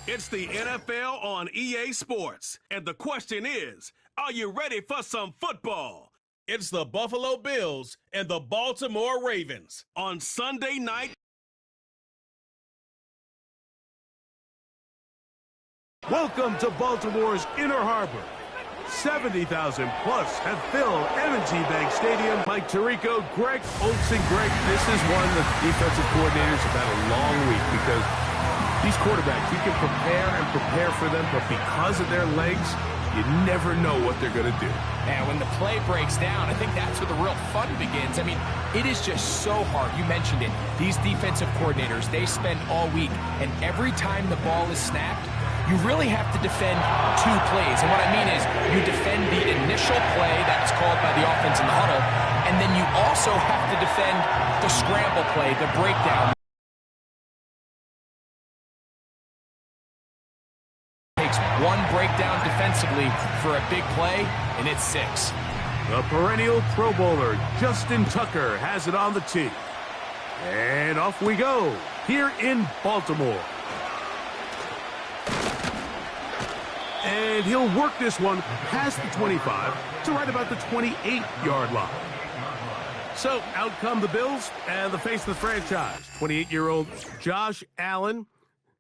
It's the NFL on EA Sports, and the question is, are you ready for some football? It's the Buffalo Bills and the Baltimore Ravens on Sunday night. Welcome to Baltimore's Inner Harbor. 70,000 plus have filled M&T Bank Stadium. Mike Tirico, Greg Olsen. Greg, this is one the defensive coordinators have had a long week because these quarterbacks, you can prepare for them, but because of their legs, you never know what they're going to do. And when the play breaks down, I think that's where the real fun begins. I mean, it is just so hard. You mentioned it. These defensive coordinators, they spend all week, and every time the ball is snapped, you really have to defend two plays. And what I mean is you defend the initial play that's called by the offense in the huddle, and then you also have to defend the scramble play, the breakdown. Takes one breakdown defensively for a big play, and it's 6. The perennial Pro Bowler, Justin Tucker, has it on the tee. And off we go, here in Baltimore. And he'll work this one past the 25 to right about the 28-yard line. So out come the Bills and the face of the franchise, 28-year-old Josh Allen.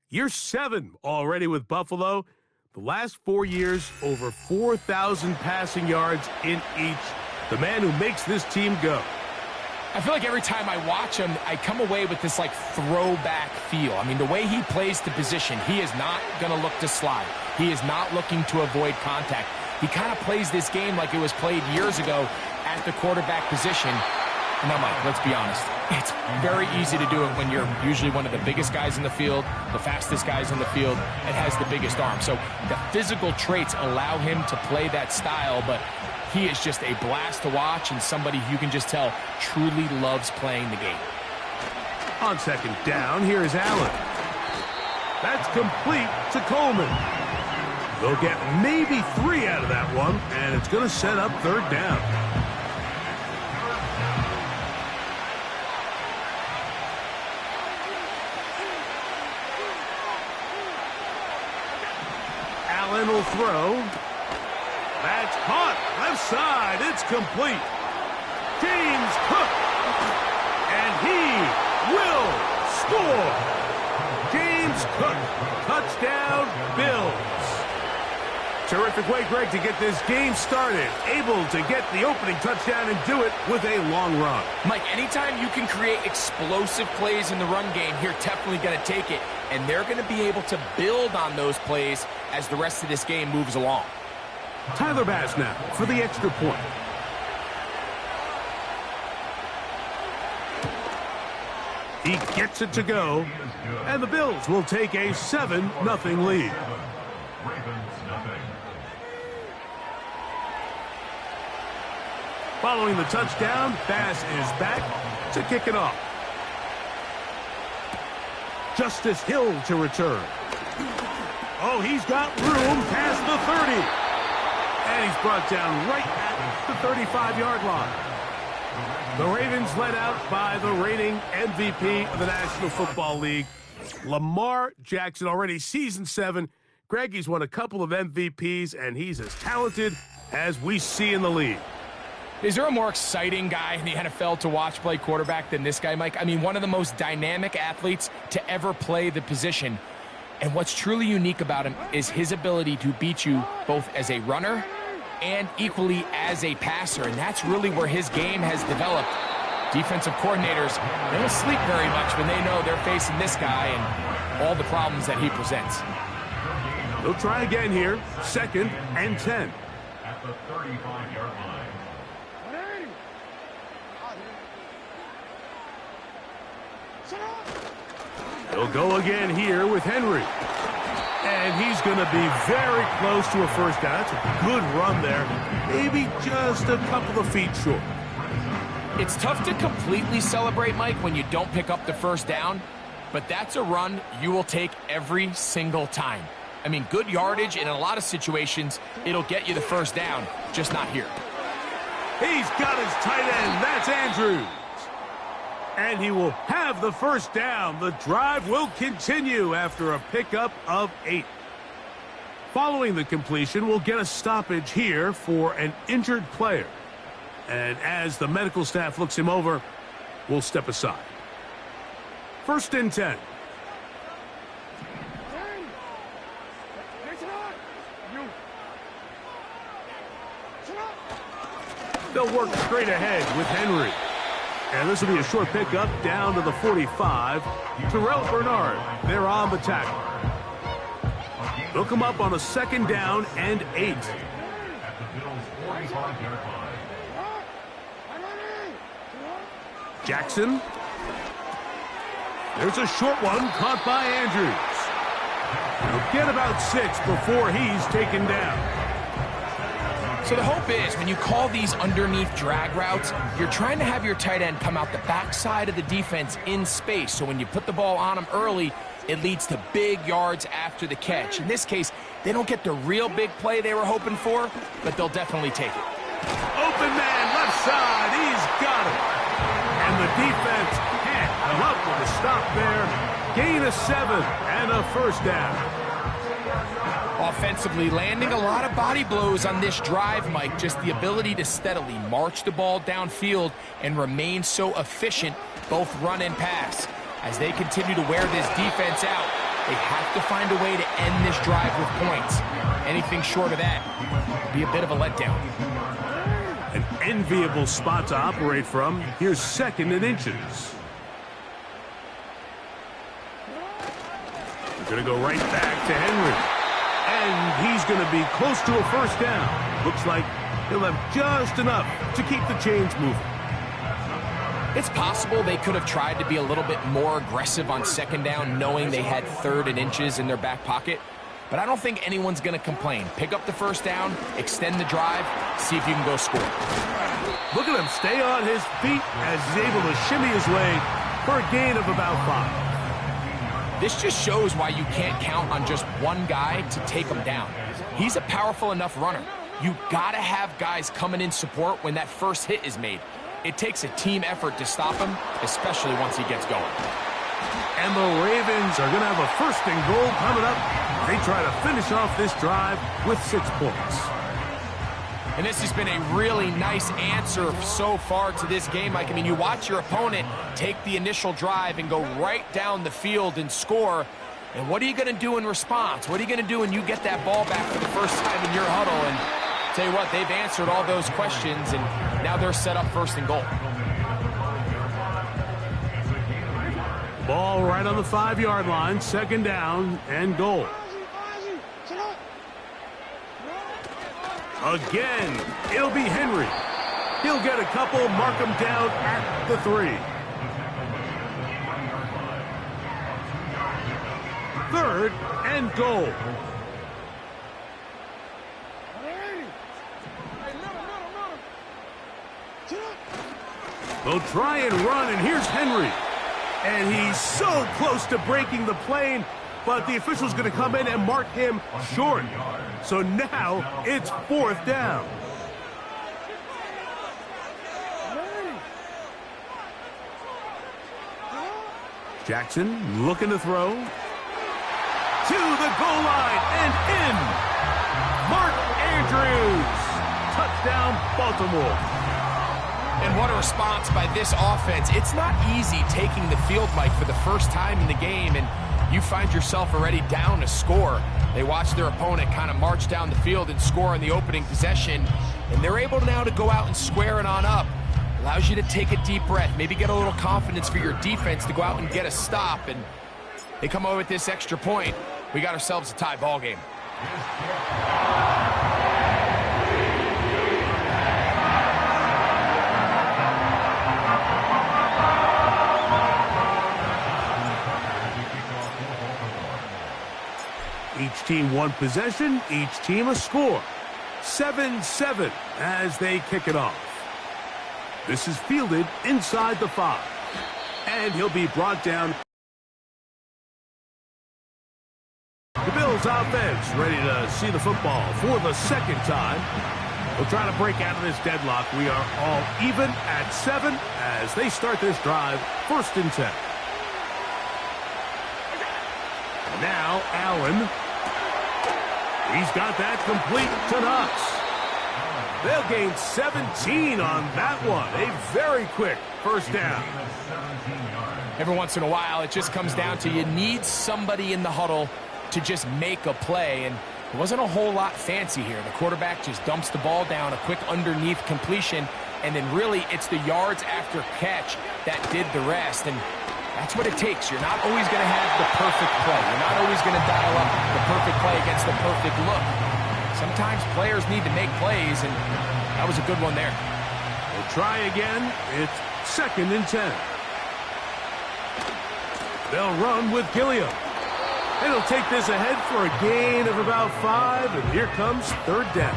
Year 7 already with Buffalo. The last 4 years, over 4,000 passing yards in each. The man who makes this team go. I feel like every time I watch him, I come away with this, like, throwback feel. I mean, the way he plays the position, he is not going to look to slide. He is not looking to avoid contact. He kind of plays this game like it was played years ago at the quarterback position. And I'm like, let's be honest, it's very easy to do it when you're usually one of the biggest guys in the field, the fastest guys in the field, and has the biggest arm. So the physical traits allow him to play that style, but he is just a blast to watch and somebody you can just tell truly loves playing the game. On second down, here's Allen. That's complete to Coleman. They'll get maybe 3 out of that one, and it's going to set up third down. Allen will throw. That's caught. Left side. It's complete. James Cook. And he will score. James Cook. Touchdown, Bills. Terrific way, Greg, to get this game started. Able to get the opening touchdown and do it with a long run. Mike, anytime you can create explosive plays in the run game, you're definitely going to take it. And they're going to be able to build on those plays as the rest of this game moves along. Tyler Bass now for the extra point. He gets it to go, and the Bills will take a 7-0 lead. Following the touchdown, Bass is back to kick it off. Justice Hill to return. Oh, he's got room past the 30. And he's brought down right at the 35-yard line. The Ravens led out by the reigning MVP of the National Football League, Lamar Jackson, already season 7. Greg, he's won a couple of MVPs, and he's as talented as we see in the league. Is there a more exciting guy in the NFL to watch play quarterback than this guy, Mike? I mean, one of the most dynamic athletes to ever play the position. And what's truly unique about him is his ability to beat you both as a runner and equally as a passer. And that's really where his game has developed. Defensive coordinators, they don't sleep very much when they know they're facing this guy and all the problems that he presents. They'll try again here. 2nd and 10. At the 35-yard line. He'll go again here with Henry. And he's going to be very close to a first down. That's a good run there. Maybe just a couple of feet short. It's tough to completely celebrate, Mike, when you don't pick up the first down. But that's a run you will take every single time. I mean, good yardage, and in a lot of situations, it'll get you the first down, just not here. He's got his tight end. That's Andrews. And he will have the first down. The drive will continue after a pickup of 8. Following the completion, we'll get a stoppage here for an injured player. And as the medical staff looks him over, we'll step aside. 1st and 10. They'll work straight ahead with Henry. And this will be a short pickup down to the 45. Terrell Bernard, they're on the tackle. They'll come up on a 2nd down and 8. Jackson. There's a short one caught by Andrews. He'll get about 6 before he's taken down. So the hope is when you call these underneath drag routes, you're trying to have your tight end come out the backside of the defense in space. So when you put the ball on him early, it leads to big yards after the catch. In this case, they don't get the real big play they were hoping for, but they'll definitely take it. Open man, left side, he's got it. And the defense can't come up with a stop there. Gain of 7 and a 1st down. Offensively, landing a lot of body blows on this drive, Mike. Just the ability to steadily march the ball downfield and remain so efficient, both run and pass. As they continue to wear this defense out, they have to find a way to end this drive with points. Anything short of that would be a bit of a letdown. An enviable spot to operate from. Here's 2nd and inches. We're going to go right back to Henry. And he's going to be close to a 1st down. Looks like he'll have just enough to keep the chains moving. It's possible they could have tried to be a little bit more aggressive on 2nd down, knowing they had 3rd and inches in their back pocket. But I don't think anyone's going to complain. Pick up the 1st down, extend the drive, see if you can go score. Look at him stay on his feet as he's able to shimmy his way for a gain of about 5. This just shows why you can't count on just one guy to take him down. He's a powerful enough runner. You got to have guys coming in support when that first hit is made. It takes a team effort to stop him, especially once he gets going. And the Ravens are going to have a 1st and goal coming up. They try to finish off this drive with 6 points. And this has been a really nice answer so far to this game, Mike. I mean, you watch your opponent take the initial drive and go right down the field and score. And what are you going to do in response? What are you going to do when you get that ball back for the first time in your huddle? And tell you what, they've answered all those questions, and now they're set up 1st and goal. Ball right on the 5-yard line, 2nd down and goal. Again, it'll be Henry. He'll get a couple, mark him down at the 3. 3rd and goal. They'll try and run, and here's Henry. And he's so close to breaking the plane, but the official's going to come in and mark him short. So now it's 4th down. Jackson looking to throw. To the goal line and in. Mark Andrews. Touchdown, Baltimore. And what a response by this offense. It's not easy taking the field, Mike, for the first time in the game, and you find yourself already down a score. They watch their opponent kind of march down the field and score in the opening possession, and they're able now to go out and square it on up. Allows you to take a deep breath, maybe get a little confidence for your defense to go out and get a stop, and they come over with this extra point. We got ourselves a tie ball game. Each team one possession, each team a score. 7-7 as they kick it off. This is fielded inside the 5. And he'll be brought down. The Bills offense ready to see the football for the 2nd time. We'll try to break out of this deadlock. We are all even at 7 as they start this drive, 1st and 10. Now Allen. He's got that complete to Knox. They'll gain 17 on that one. A very quick 1st down. Every once in a while, it just comes down to you need somebody in the huddle to just make a play, and it wasn't a whole lot fancy here. The quarterback just dumps the ball down, a quick underneath completion, and then really it's the yards after catch that did the rest, and that's what it takes. You're not always going to have the perfect play. You're not always going to dial up the perfect play against the perfect look. Sometimes players need to make plays, and that was a good one there. We'll try again. It's 2nd and 10. They'll run with Gilliam. And he'll take this ahead for a gain of about 5, and here comes 3rd down.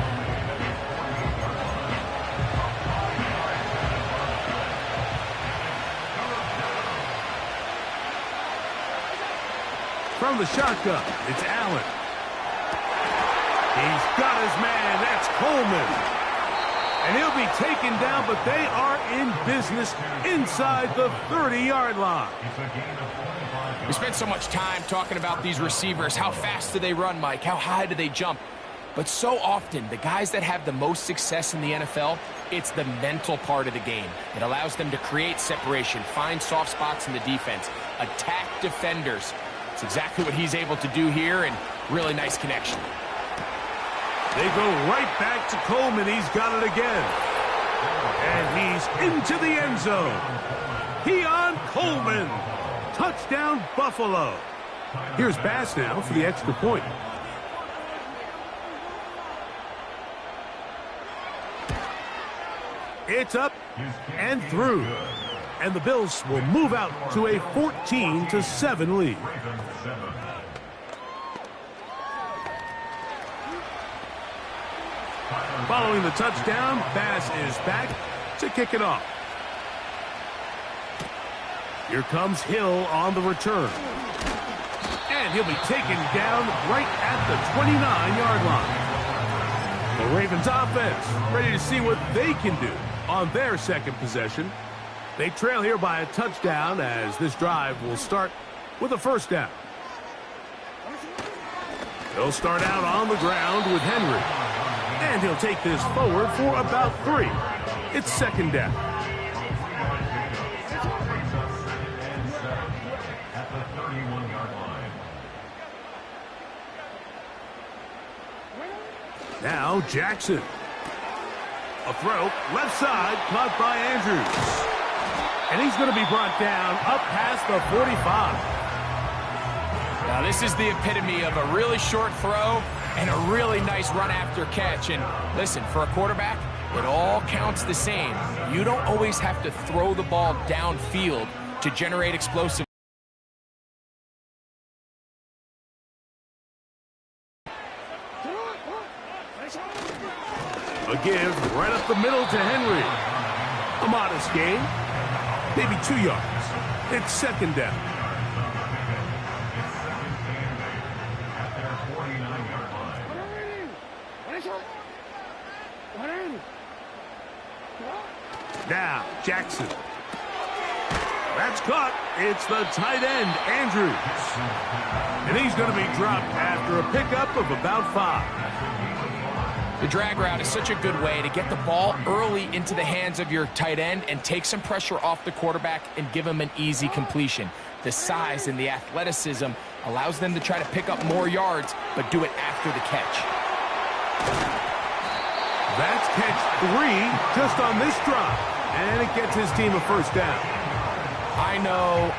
From the shotgun, it's Allen. He's got his man. That's Coleman. And he'll be taken down, but they are in business inside the 30-yard line. We spent so much time talking about these receivers. How fast do they run, Mike? How high do they jump? But so often, the guys that have the most success in the NFL, it's the mental part of the game. It allows them to create separation, find soft spots in the defense, attack defenders. It's exactly what he's able to do here, and really nice connection. They go right back to Coleman. He's got it again. And he's into the end zone. Keon Coleman. Touchdown, Buffalo. Here's Bass now for the extra point. It's up and through. And the Bills will move out to a 14-7 lead. Following the touchdown, Bass is back to kick it off. Here comes Hill on the return. And he'll be taken down right at the 29-yard line. The Ravens offense ready to see what they can do on their 2nd possession. They trail here by a touchdown as this drive will start with a 1st down. They'll start out on the ground with Henry. And he'll take this forward for about 3. It's 2nd down. Now Jackson. A throw, left side, caught by Andrews. And he's going to be brought down up past the 45. Now this is the epitome of a really short throw and a really nice run after catch. And listen, for a quarterback, it all counts the same. You don't always have to throw the ball downfield to generate explosive. A give right up the middle to Henry. A modest gain, maybe 2 yards. It's 2nd down. Now, Jackson. That's caught. It's the tight end, Andrews. And he's going to be dropped after a pickup of about 5. The drag route is such a good way to get the ball early into the hands of your tight end and take some pressure off the quarterback and give him an easy completion. The size and the athleticism allows them to try to pick up more yards, but do it after the catch. That's catch 3 just on this drive. And it gets his team a 1st down. I know,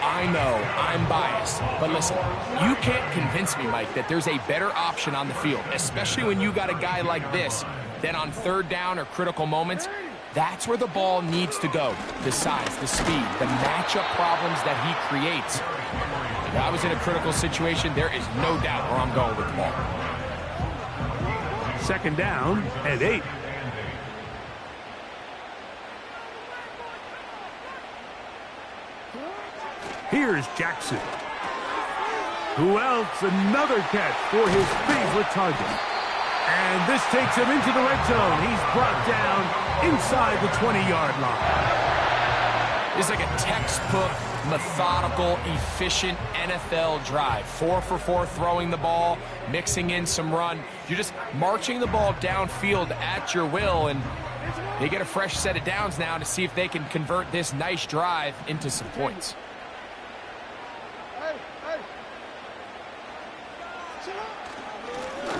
I'm biased. But listen, you can't convince me, Mike, that there's a better option on the field, especially when you got a guy like this, than on 3rd down or critical moments. That's where the ball needs to go. The size, the speed, the matchup problems that he creates. If I was in a critical situation, there is no doubt where I'm going with the ball. 2nd down and 8. Here's Jackson. Who else? Another catch for his favorite target. And this takes him into the red zone. He's brought down inside the 20-yard line. It's like a textbook, methodical, efficient NFL drive. 4 for 4 throwing the ball, mixing in some run. You're just marching the ball downfield at your will, and they get a fresh set of downs now to see if they can convert this nice drive into some points.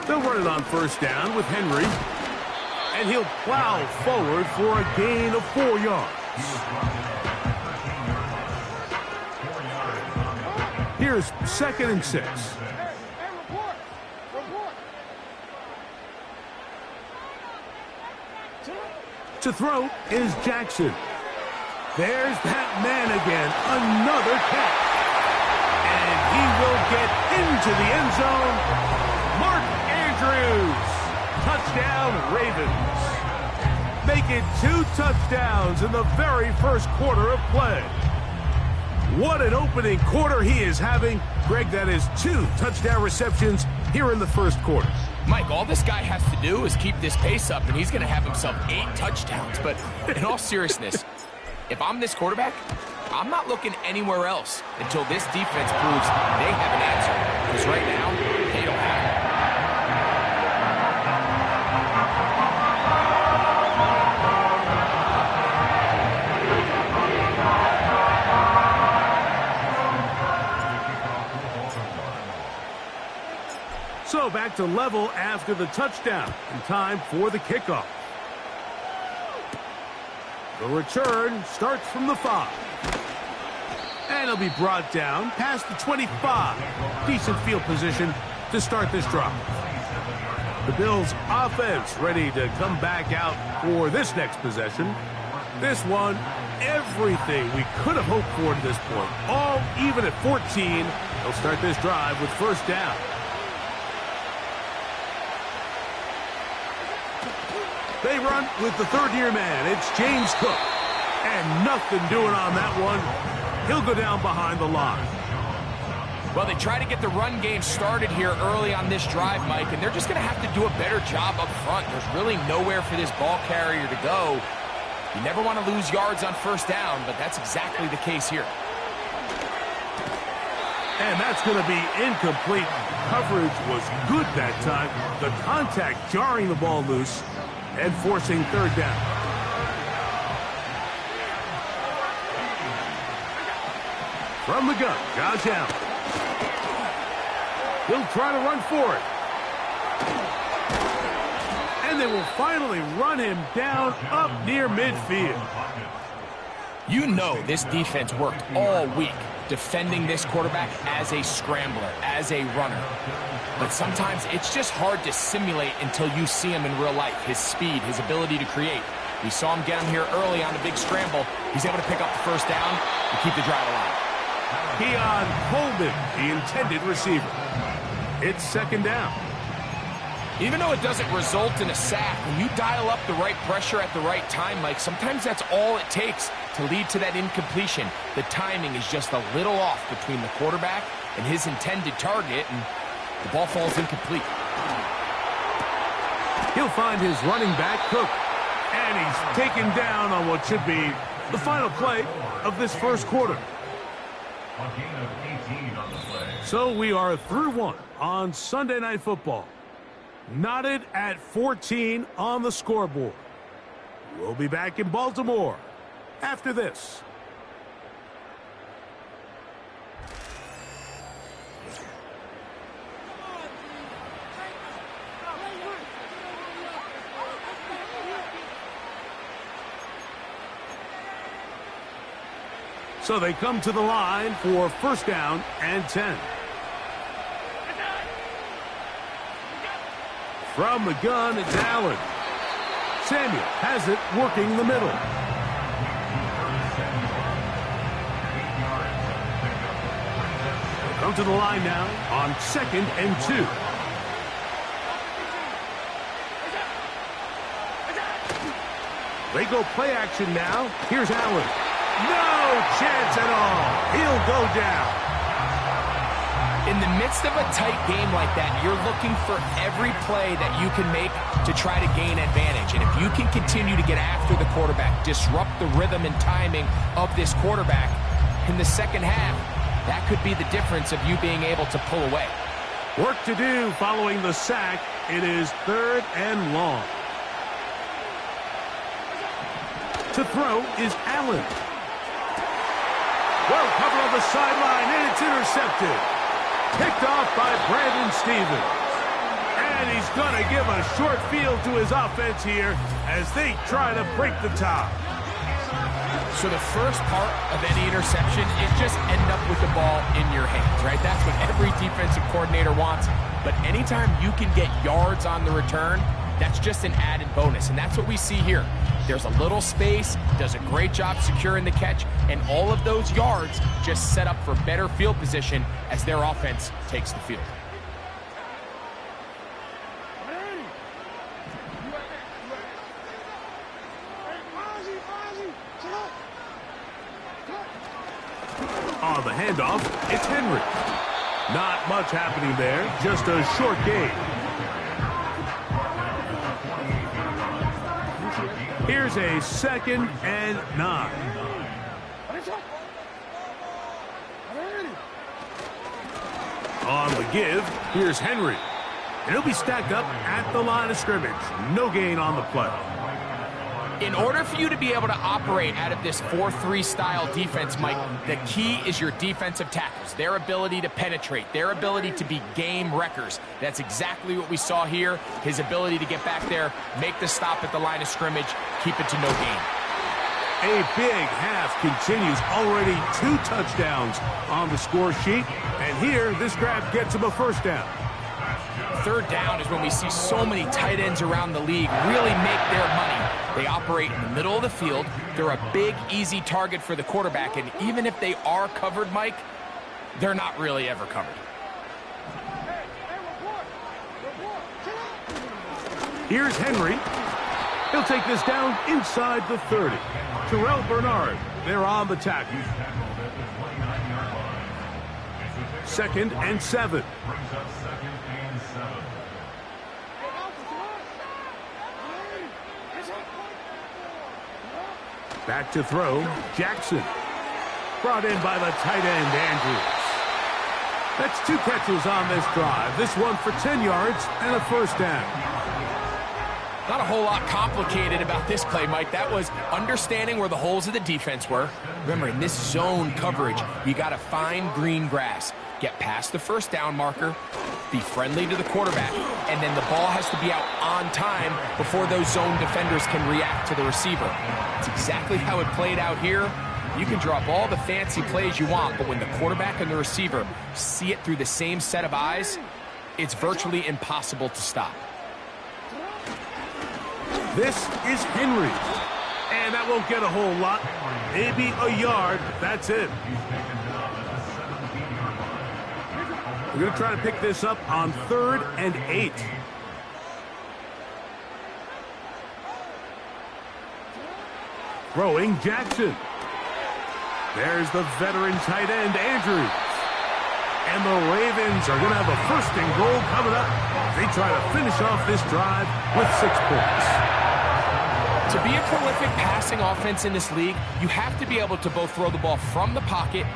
They'll run it on first down with Henry, and he'll plow forward for a gain of 4 yards. Here's 2nd and 6. To throw is Jackson. There's that man again, another catch. And he will get into the end zone. Mark Andrews, touchdown Ravens. Make it 2 touchdowns in the very first quarter of play. What an opening quarter he is having. Greg, that is 2 touchdown receptions here in the first quarter. Mike, all this guy has to do is keep this pace up, and he's going to have himself 8 touchdowns. But in all seriousness, if I'm this quarterback, I'm not looking anywhere else until this defense proves they have an answer. Because right now, they don't have it. So back to level after the touchdown, and time for the kickoff. The return starts from the 5. And it'll be brought down past the 25. Decent field position to start this drive. The Bills' offense ready to come back out for this next possession. This one, everything we could have hoped for to this point. All even at 14. They'll start this drive with first down. They run with the third-year man. It's James Cook. And nothing doing on that one. He'll go down behind the line. Well, they try to get the run game started here early on this drive, Mike, and they're just going to have to do a better job up front. There's really nowhere for this ball carrier to go. You never want to lose yards on first down, but that's exactly the case here. And that's going to be incomplete. Coverage was good that time. The contact jarring the ball loose and forcing third down. From the gun, Josh Allen. He'll try to run for it. And they will finally run him down up near midfield. You know this defense worked all week defending this quarterback as a scrambler, as a runner. But sometimes it's just hard to simulate until you see him in real life. His speed, his ability to create. We saw him get him here early on a big scramble. He's able to pick up the first down and keep the drive alive. Keon Coleman, the intended receiver. It's second down. Even though it doesn't result in a sack, when you dial up the right pressure at the right time, Mike, sometimes that's all it takes to lead to that incompletion. The timing is just a little off between the quarterback and his intended target, and the ball falls incomplete. He'll find his running back, Cook, and he's taken down on what should be the final play of this first quarter. A gain of 18 on the play. So we are through one on Sunday Night Football. Knotted at 14 on the scoreboard. We'll be back in Baltimore after this. So they come to the line for first down and 10. From the gun, it's Allen. Samuel has it working the middle. Come to the line now on 2nd and 2. They go play action now. Here's Allen. No chance at all. He'll go down. In the midst of a tight game like that, you're looking for every play that you can make to try to gain advantage. And if you can continue to get after the quarterback, disrupt the rhythm and timing of this quarterback in the second half, that could be the difference of you being able to pull away. Work to do following the sack. It is 3rd and long. To throw is Allen. Well covered on the sideline, and it's intercepted. Picked off by Brandon Stevens. And he's going to give a short field to his offense here as they try to break the tie. So the first part of any interception is just end up with the ball in your hands, right? That's what every defensive coordinator wants. But anytime you can get yards on the return, that's just an added bonus. And that's what we see here. There's a little space, does a great job securing the catch, and all of those yards just set up for better field position as their offense takes the field. On the handoff, it's Henry. Not much happening there, just a short gain. Here's a 2nd and 9. On the give, here's Henry. And he'll be stacked up at the line of scrimmage. No gain on the play. In order for you to be able to operate out of this 4-3 style defense, Mike, the key is your defensive tackles, their ability to penetrate, their ability to be game wreckers. That's exactly what we saw here, his ability to get back there, make the stop at the line of scrimmage, keep it to no gain. A big half continues. Already 2 touchdowns on the score sheet. And here, this grab gets him a 1st down. 3rd down is when we see so many tight ends around the league really make their money. They operate in the middle of the field. They're a big, easy target for the quarterback. And even if they are covered, Mike, they're not really ever covered. Here's Henry. He'll take this down inside the 30. Terrell Bernard, they're on the tackle. 2nd and 7. Back to throw, Jackson. Brought in by the tight end, Andrews. That's 2 catches on this drive. This one for 10 yards and a 1st down. Not a whole lot complicated about this play, Mike. That was understanding where the holes of the defense were. Remember, in this zone coverage, you got to find green grass. Get past the 1st down marker, be friendly to the quarterback, and then the ball has to be out on time before those zone defenders can react to the receiver. It's exactly how it played out here. You can drop all the fancy plays you want, but when the quarterback and the receiver see it through the same set of eyes, it's virtually impossible to stop. This is Henry. And that won't get a whole lot. Maybe a yard. That's it. We're going to try to pick this up on 3rd and 8. Throwing Jackson. There's the veteran tight end, Andrews. And the Ravens are going to have a 1st and goal coming up. They try to finish off this drive with 6 points. To be a prolific passing offense in this league, you have to be able to both throw the ball from the pocket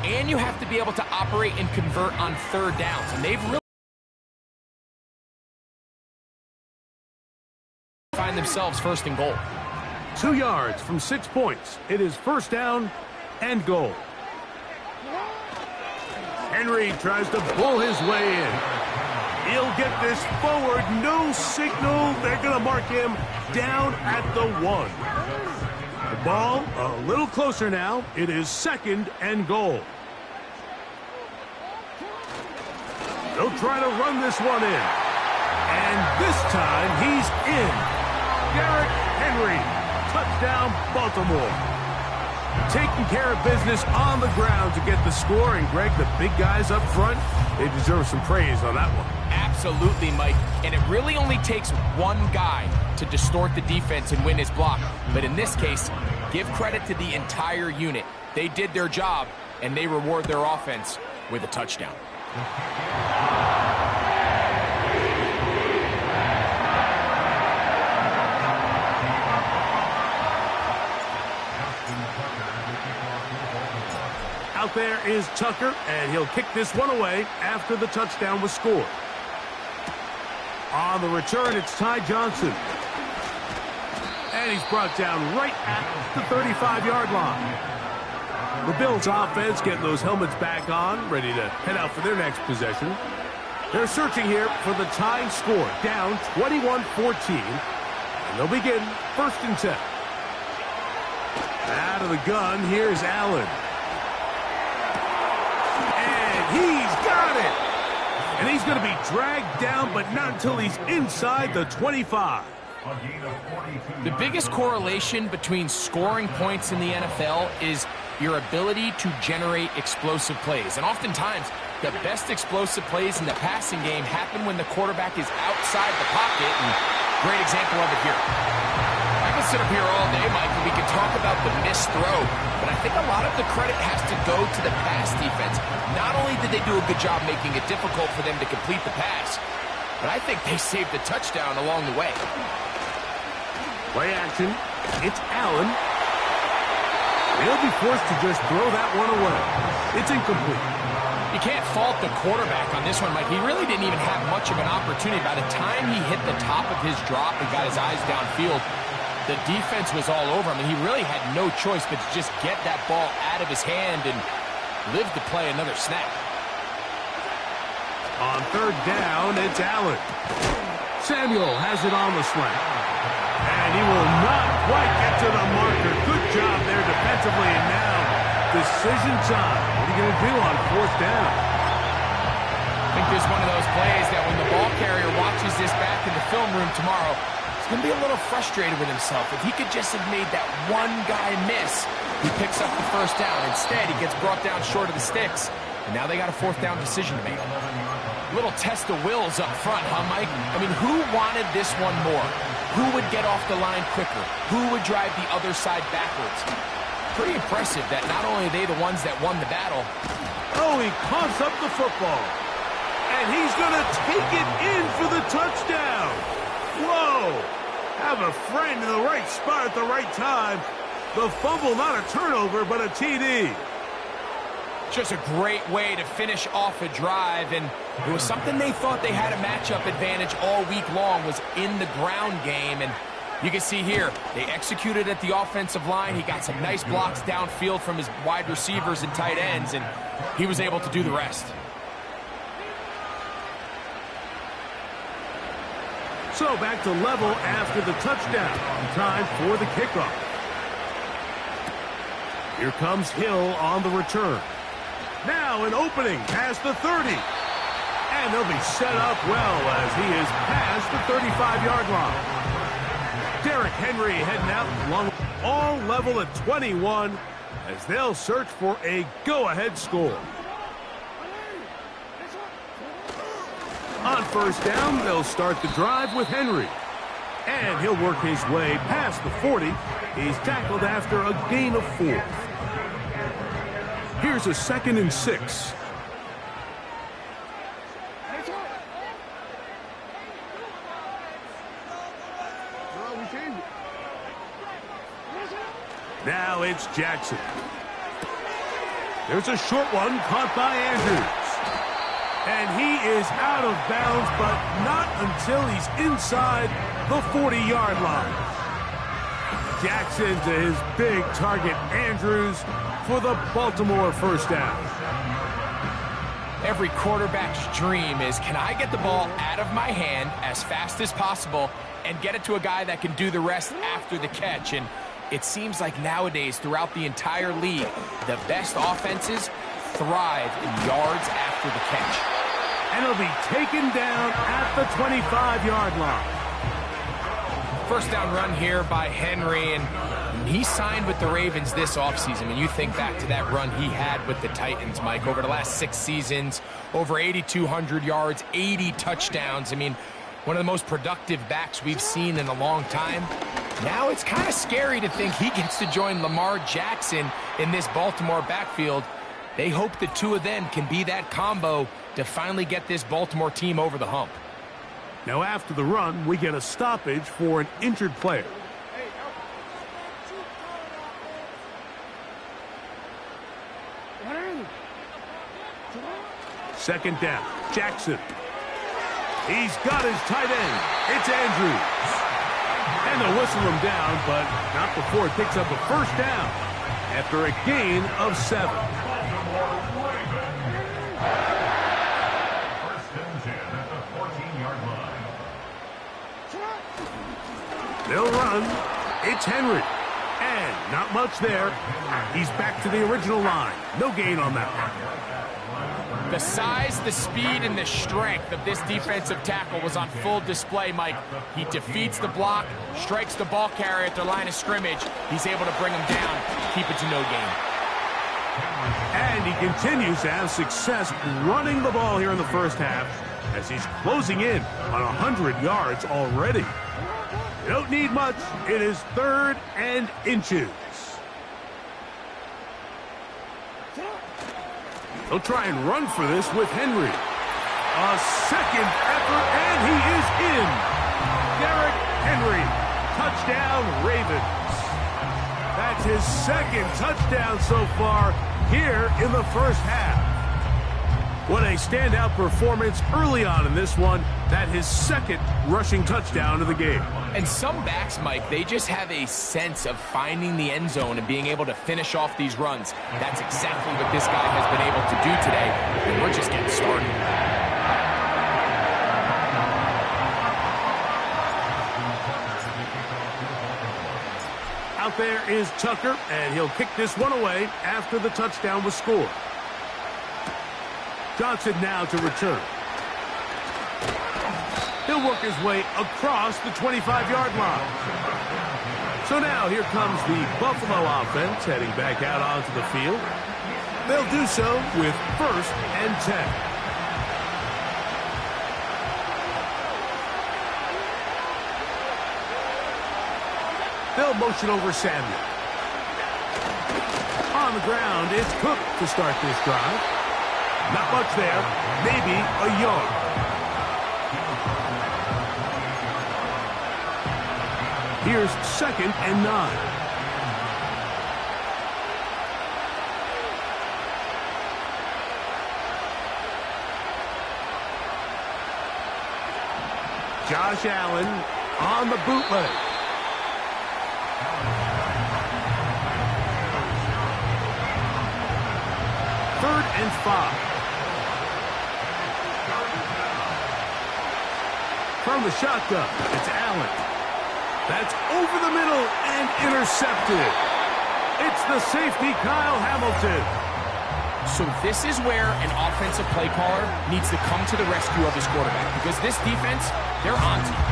and you have to be able to operate and convert on 3rd downs. And they've really find themselves 1st and goal. 2 yards from 6 points. It is 1st down and goal. Henry tries to pull his way in. He'll get this forward. No signal. They're going to mark him down at the 1. The ball a little closer now. It is 2nd and goal. They'll try to run this one in. And this time he's in. Derrick Henry. Touchdown, Baltimore. Taking care of business on the ground to get the score. And, Greg, the big guys up front, they deserve some praise on that one. Absolutely, Mike. And it really only takes one guy to distort the defense and win his block. But in this case, give credit to the entire unit. They did their job, and they reward their offense with a touchdown. Out there is Tucker, and he'll kick this one away after the touchdown was scored. On the return, it's Ty Johnson. And he's brought down right at the 35-yard line. The Bills offense getting those helmets back on, ready to head out for their next possession. They're searching here for the tying score, down 21-14. And they'll begin 1st and 10. Out of the gun, here's Allen. And he's got it! And he's going to be dragged down, but not until he's inside the 25. The biggest correlation between scoring points in the NFL is your ability to generate explosive plays. And oftentimes, the best explosive plays in the passing game happen when the quarterback is outside the pocket. And great example of it here. I can sit up here all day, Mike, and we can talk about the missed throw, but I think a lot of the credit has to go to the pass defense. Not only did they do a good job making it difficult for them to complete the pass, but I think they saved the touchdown along the way. Play action. It's Allen. They'll be forced to just throw that one away. It's incomplete. You can't fault the quarterback on this one, Mike. He really didn't even have much of an opportunity. By the time he hit the top of his drop and got his eyes downfield, the defense was all over him, and he really had no choice but to just get that ball out of his hand and live to play another snap. On 3rd down, it's Allen. Samuel has it on the slant. And he will not quite get to the marker. Good job there defensively, and now decision time. What are you going to do on 4th down? I think there's one of those plays that when the ball carrier watches this back in the film room tomorrow, he's going to be a little frustrated with himself. If he could just have made that one guy miss, he picks up the 1st down. Instead, he gets brought down short of the sticks, and now they got a 4th down decision to make. Little test of wills up front, huh, Mike? I mean, who wanted this one more? Who would get off the line quicker? Who would drive the other side backwards? Pretty impressive that not only are they the ones that won the battle. Oh, he coughs up the football. And he's going to take it in for the touchdown. Whoa! Have a friend in the right spot at the right time. The fumble, not a turnover, but a TD. Just a great way to finish off a drive, and it was something they thought they had a matchup advantage all week long, was in the ground game. And you can see here, they executed at the offensive line. He got some nice blocks downfield from his wide receivers and tight ends, and he was able to do the rest. So back to level after the touchdown. Time for the kickoff. Here comes Hill on the return. Now an opening past the 30. And they'll be set up well as he is past the 35-yard line. Derrick Henry heading out along all level at 21 as they'll search for a go-ahead score. On 1st down, they'll start the drive with Henry. And he'll work his way past the 40. He's tackled after a gain of 4. Here's a 2nd and 6. Now it's Jackson. There's a short one caught by Andrews. And he is out of bounds, but not until he's inside the 40-yard line. Jackson to his big target, Andrews, for the Baltimore 1st down. Every quarterback's dream is, can I get the ball out of my hand as fast as possible and get it to a guy that can do the rest after the catch? And it seems like nowadays, throughout the entire league, the best offenses thrive in yards after the catch. And he'll be taken down at the 25-yard line. 1st down run here by Henry, and he signed with the Ravens this offseason. When you think back to that run he had with the Titans, Mike, over the last 6 seasons, over 8,200 yards, 80 touchdowns. I mean, one of the most productive backs we've seen in a long time. Now it's kind of scary to think he gets to join Lamar Jackson in this Baltimore backfield. They hope the two of them can be that combo to finally get this Baltimore team over the hump. Now after the run, we get a stoppage for an injured player. Second down, Jackson. He's got his tight end. It's Andrews. And they'll whistle him down, but not before it picks up a first down after a gain of 7. First and 10 at the 14-yard line. They'll run. It's Henry. And not much there. He's back to the original line. No gain on that one. The size, the speed, and the strength of this defensive tackle was on full display, Mike. He defeats the block, strikes the ball carrier at their line of scrimmage. He's able to bring him down, keep it to no gain. And he continues to have success running the ball here in the first half as he's closing in on 100 yards already. You don't need much. It is 3rd and inches. They'll try and run for this with Henry. A second effort, and he is in. Derrick Henry, touchdown Ravens. That's his second touchdown so far here in the first half. What a standout performance early on in this one. That his second rushing touchdown of the game. And some backs, Mike, they just have a sense of finding the end zone and being able to finish off these runs. That's exactly what this guy has been able to do today, and we're just getting started. Out there is Tucker, and he'll kick this one away after the touchdown was scored. Johnson now to return. He'll work his way across the 25-yard line. So now here comes the Buffalo offense heading back out onto the field. They'll do so with 1st and 10. They'll motion over Samuel. On the ground, it's Cook to start this drive. Not much there, maybe a yard. Here's 2nd and 9. Josh Allen on the bootleg. Third and 5. From the shotgun, it's Allen. That's over the middle and intercepted. It's the safety, Kyle Hamilton. So this is where an offensive play caller needs to come to the rescue of his quarterback, because this defense, they're on to you.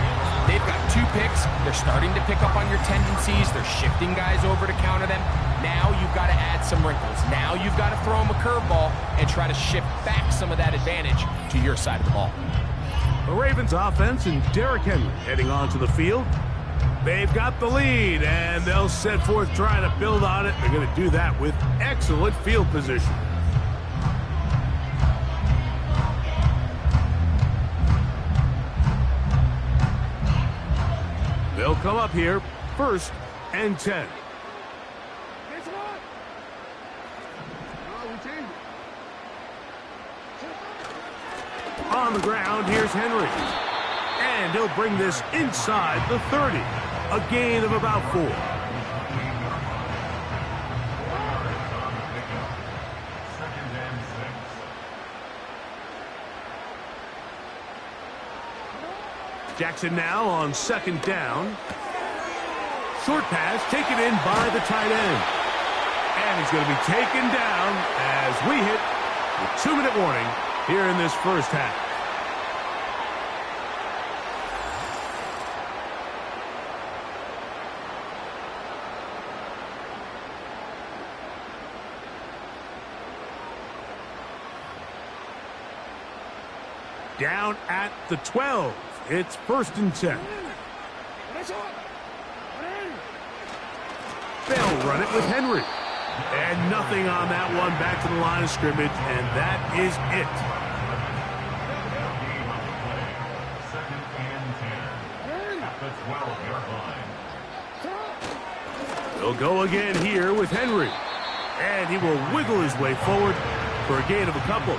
They've got 2 picks. They're starting to pick up on your tendencies. They're shifting guys over to counter them. Now you've got to add some wrinkles. Now you've got to throw them a curveball and try to shift back some of that advantage to your side of the ball. The Ravens offense and Derrick Henry heading onto the field. They've got the lead, and they'll set forth trying to build on it. They're going to do that with excellent field position. They'll come up here, 1st and 10. On the ground, here's Henry. And he'll bring this inside the 30. A gain of about 4. Jackson now on 2nd down. Short pass taken in by the tight end. And he's going to be taken down as we hit the 2-minute warning here in this first half. Down at the 12. It's 1st and 10. They'll run it with Henry. And nothing on that one, back to the line of scrimmage, and that is it. 12-yard line. He'll go again here with Henry. And he will wiggle his way forward for a gain of a couple.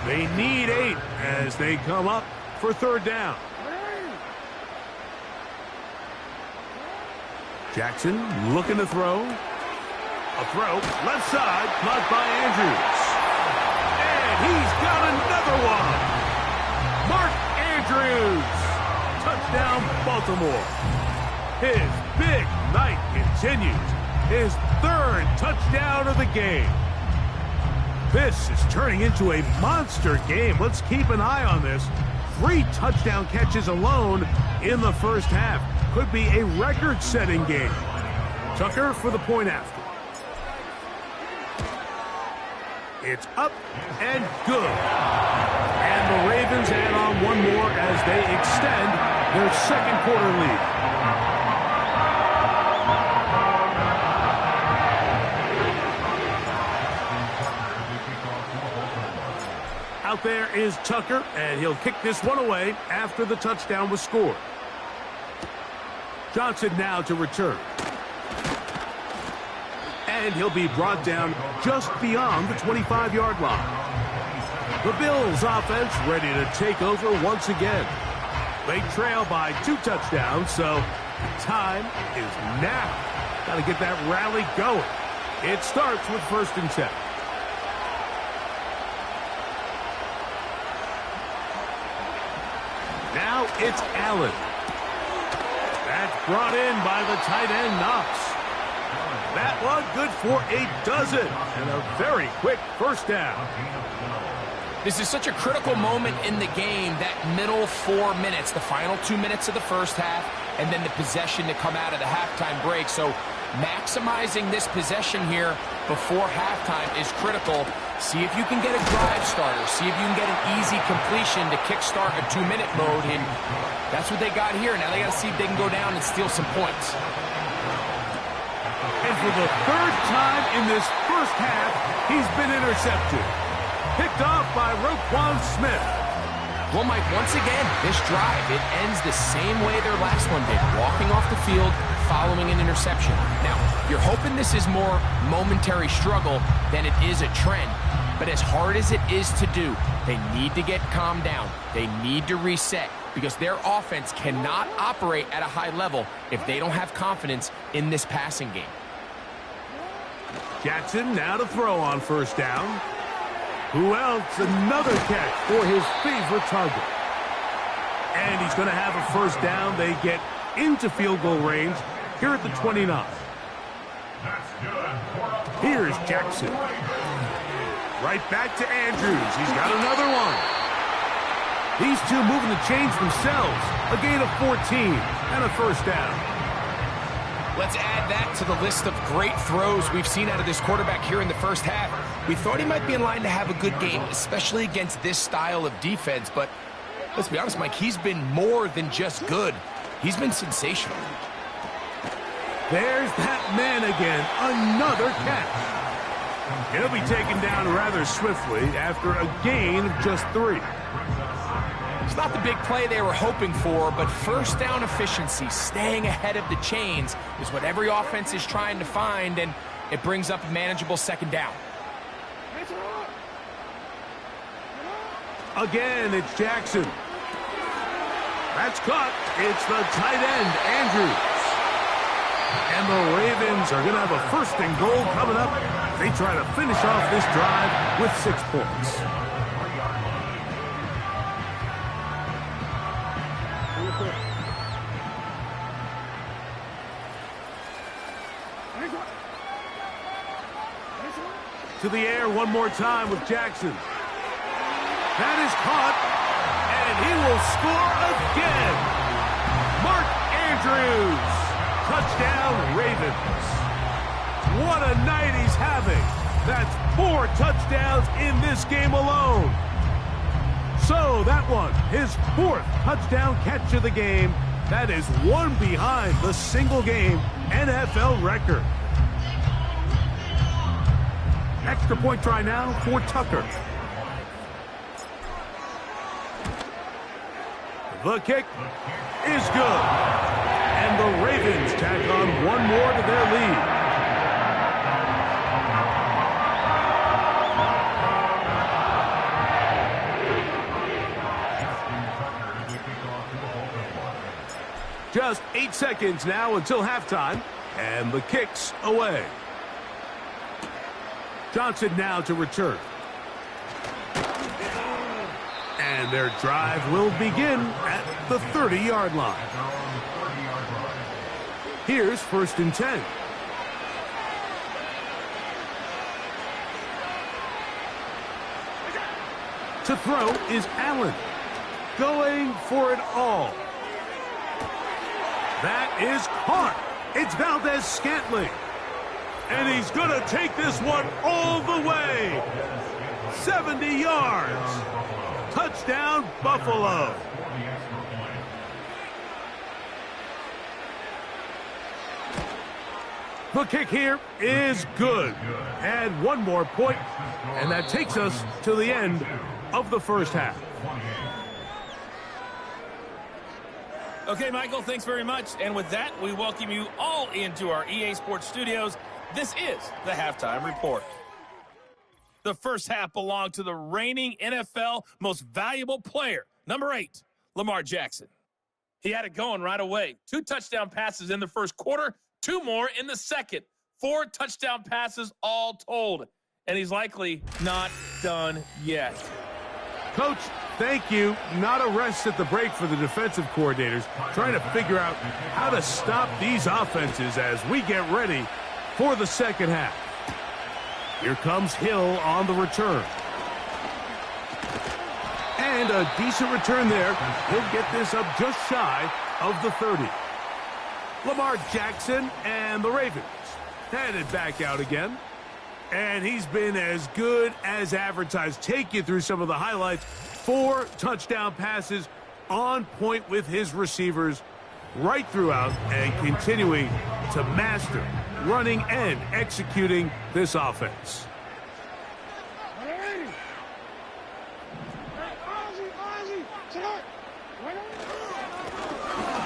They need 8 as they come up for third down. Jackson looking to throw. A throw, left side, caught by Andrews. And he's got another one. Mark Andrews. Touchdown, Baltimore. His big night continues. His third touchdown of the game. This is turning into a monster game. Let's keep an eye on this. 3 touchdown catches alone in the first half. Could be a record-setting game. Tucker for the point after. It's up and good. And the Ravens add on one more as they extend their second quarter lead. Out there is Tucker, and he'll kick this one away after the touchdown was scored. Johnson now to return. And he'll be brought down just beyond the 25-yard line. The Bills offense ready to take over once again. They trail by 2 touchdowns, so time is now. Got to get that rally going. It starts with 1st and 10. Now it's Allen. That's brought in by the tight end, Knox. That one good for a dozen. And a very quick first down. This is such a critical moment in the game, that middle 4 minutes, the final 2 minutes of the first half, and then the possession to come out of the halftime break. So maximizing this possession here before halftime is critical. See if you can get a drive starter. See if you can get an easy completion to kickstart a 2-minute mode. And that's what they got here. Now they got to see if they can go down and steal some points. And for the 3rd time in this first half, he's been intercepted. Picked off by Roquan Smith. Well, Mike, once again, this drive, it ends the same way their last one did. Walking off the field, following an interception. Now, you're hoping this is more momentary struggle than it is a trend. But as hard as it is to do, they need to get calmed down. They need to reset because their offense cannot operate at a high level if they don't have confidence in this passing game. Jackson now to throw on first down. Who else? Another catch for his favorite target. And he's going to have a first down. They get into field goal range here at the 29. Here's Jackson. Right back to Andrews. He's got another one. These two moving the chains themselves. A gain of 14 and a first down. Let's add that to the list of great throws we've seen out of this quarterback here in the first half. We thought he might be in line to have a good game, especially against this style of defense. But let's be honest, Mike, he's been more than just good. He's been sensational. There's that man again. Another catch. He'll be taken down rather swiftly after a gain of just 3. It's not the big play they were hoping for, but first down efficiency, staying ahead of the chains, is what every offense is trying to find, and it brings up a manageable second down. Again, it's Jackson. That's caught. It's the tight end, Andrews. And the Ravens are going to have a 1st and goal coming up. They try to finish off this drive with 6 points. To the air one more time with Jackson. That is caught, and he will score again. Mark Andrews. Touchdown, Ravens. What a night he's having. That's 4 touchdowns in this game alone. So that one, his 4th touchdown catch of the game. That is one behind the single-game NFL record. Extra point try now for Tucker. The kick is good. And the Ravens tack on one more to their lead. Just 8 seconds now until halftime, and the kick's away. Johnson now to return. And their drive will begin at the 30-yard line. Here's 1st and 10. To throw is Allen. Going for it all. That is caught. It's Valdez-Scantling. And he's going to take this one all the way. 70 yards. Touchdown, Buffalo. The kick here is good. And one more point, and that takes us to the end of the first half. Okay, Michael, thanks very much. And with that, we welcome you all into our EA Sports studios. This is the Halftime Report. The first half belonged to the reigning NFL most valuable player, number 8, Lamar Jackson. He had it going right away. 2 touchdown passes in the first quarter, 2 more in the second. 4 touchdown passes all told. And he's likely not done yet. Coach, thank you. Not a rest at the break for the defensive coordinators, trying to figure out how to stop these offenses as we get ready for the second half. Here comes Hill on the return. And a decent return there. He'll get this up just shy of the 30. Lamar Jackson and the Ravens headed back out again. And he's been as good as advertised. Take you through some of the highlights. 4 touchdown passes on point with his receivers right throughout and continuing to master running and executing this offense.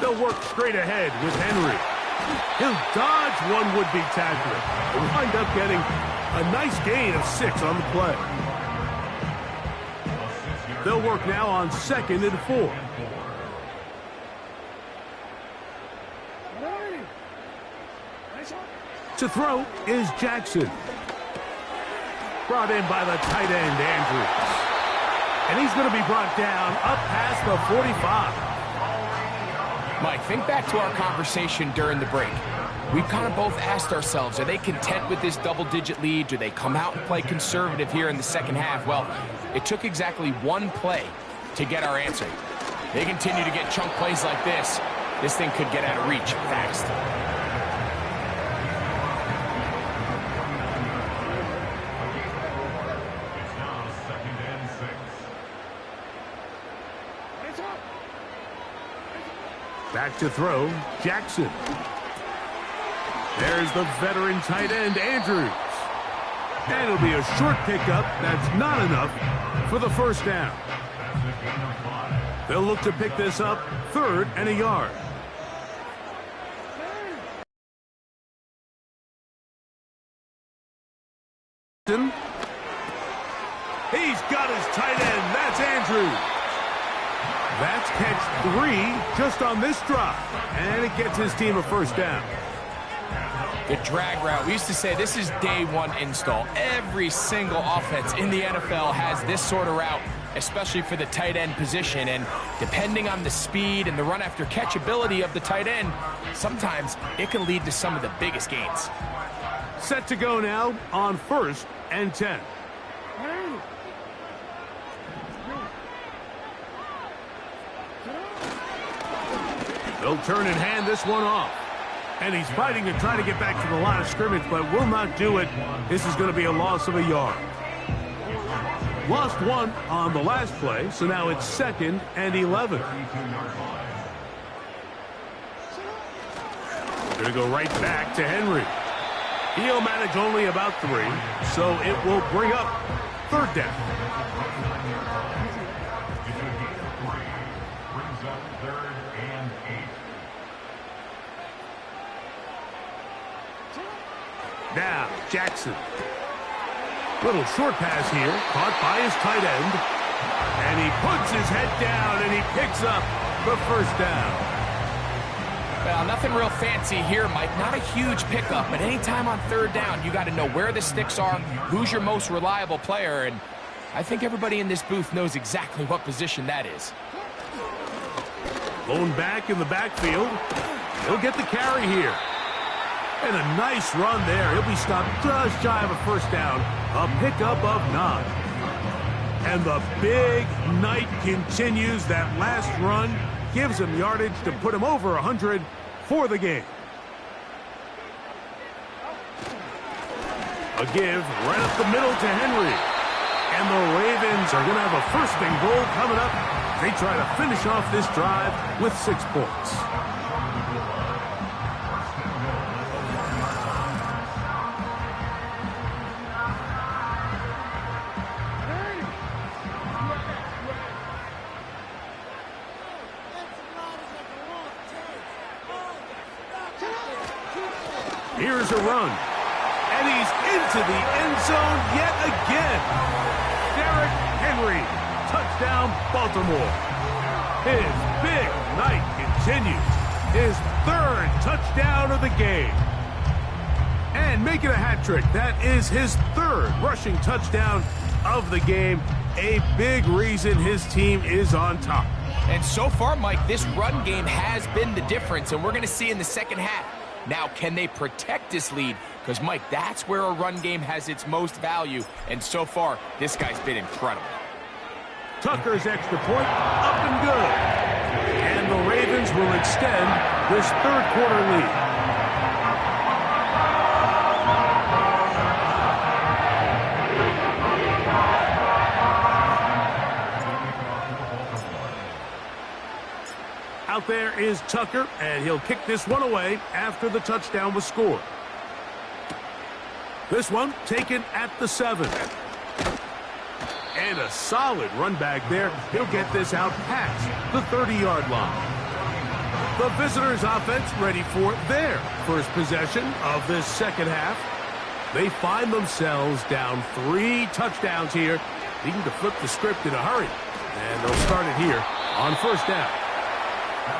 They'll work straight ahead with Henry. He'll dodge one would-be tackler. He'll wind up getting a nice gain of 6 on the play. They'll work now on 2nd and 4. To throw is Jackson. Brought in by the tight end, Andrews. And he's going to be brought down up past the 45. Mike, think back to our conversation during the break. We've kind of both asked ourselves, are they content with this double-digit lead? Do they come out and play conservative here in the second half? Well, it took exactly 1 play to get our answer. They continue to get chunk plays like this. This thing could get out of reach fast. It's now 2nd and 6. Back to throw, Jackson. There's the veteran tight end, Andrews. And it'll be a short pickup. That's not enough for the first down. They'll look to pick this up 3rd and a yard. He's got his tight end. That's Andrews. That's catch 3 just on this drop. And it gets his team a first down. The drag route. We used to say this is day 1 install. Every single offense in the NFL has this sort of route, especially for the tight end position. And depending on the speed and the run after catch ability of the tight end, sometimes it can lead to some of the biggest gains. Set to go now on 1st and 10. They'll turn and hand this one off. And he's fighting to try to get back to the line of scrimmage, but will not do it. This is going to be a loss of a yard. Lost 1 on the last play, so now it's 2nd and 11. Going to go right back to Henry. He'll manage only about 3, so it will bring up 3rd down. Now, Jackson. Little short pass here, caught by his tight end. And he puts his head down, and he picks up the first down. Well, nothing real fancy here, Mike. Not a huge pickup, but anytime on third down, you got to know where the sticks are, who's your most reliable player, and I think everybody in this booth knows exactly what position that is. Lone back in the backfield. He'll get the carry here. And a nice run there. He'll be stopped just shy of a first down. A pickup of 9. And the big night continues. That last run gives him yardage to put him over 100 for the game. A give right up the middle to Henry. And the Ravens are going to have a first and goal coming up. They try to finish off this drive with 6 points. Here's a run. And he's into the end zone yet again. Derrick Henry. Touchdown, Baltimore. His big night continues. His 3rd touchdown of the game. And making a hat trick. That is his 3rd rushing touchdown of the game. A big reason his team is on top. And so far, Mike, this run game has been the difference, and we're going to see in the second half. Now, can they protect this lead? Because, Mike, that's where a run game has its most value. And so far, this guy's been incredible. Tucker's extra point, up and good. And the Ravens will extend this 3rd quarter lead. Out there is Tucker, and he'll kick this one away after the touchdown was scored. This one taken at the 7. And a solid run back there. He'll get this out past the 30-yard line. The visitors' offense ready for their first possession of this second half. They find themselves down 3 touchdowns here, needing to flip the script in a hurry. And they'll start it here on first down.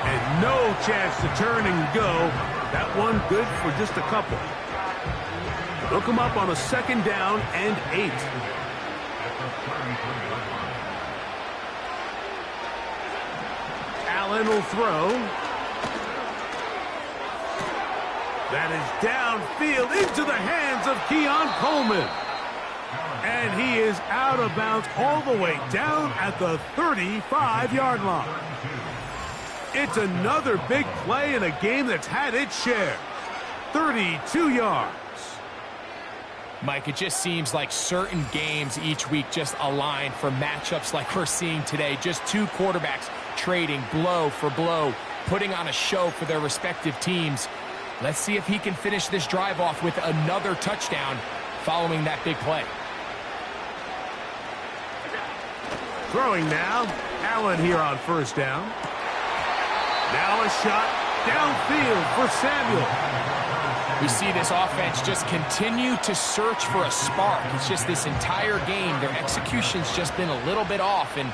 And no chance to turn and go. That one good for just a couple. They'll come up on a 2nd down and 8. Allen will throw. That is downfield into the hands of Keon Coleman. And he is out of bounds all the way down at the 35-yard line. It's another big play in a game that's had its share. 32 yards. Mike, it just seems like certain games each week just align for matchups like we're seeing today. Just 2 quarterbacks trading blow for blow, putting on a show for their respective teams. Let's see if he can finish this drive off with another touchdown following that big play. Throwing now. Allen here on first down. Now a shot downfield for Samuel. We see this offense just continue to search for a spark. It's just this entire game, their execution's just been a little bit off. And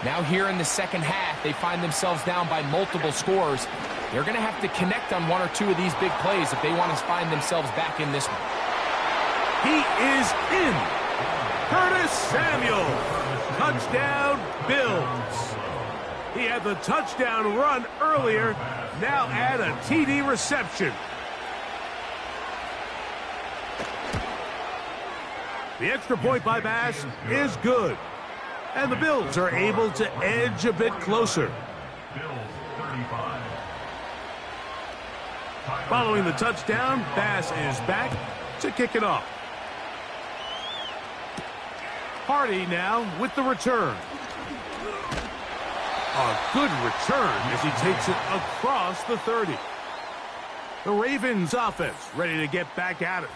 now here in the second half, they find themselves down by multiple scores. They're going to have to connect on 1 or 2 of these big plays if they want to find themselves back in this one. He is in. Curtis Samuel. Touchdown, Bills. He had the touchdown run earlier. Now add a TD reception. The extra point by Bass is good. And the Bills are able to edge a bit closer. Following the touchdown, Bass is back to kick it off. Hardy now with the return. A good return as he takes it across the 30. The Ravens offense ready to get back at it.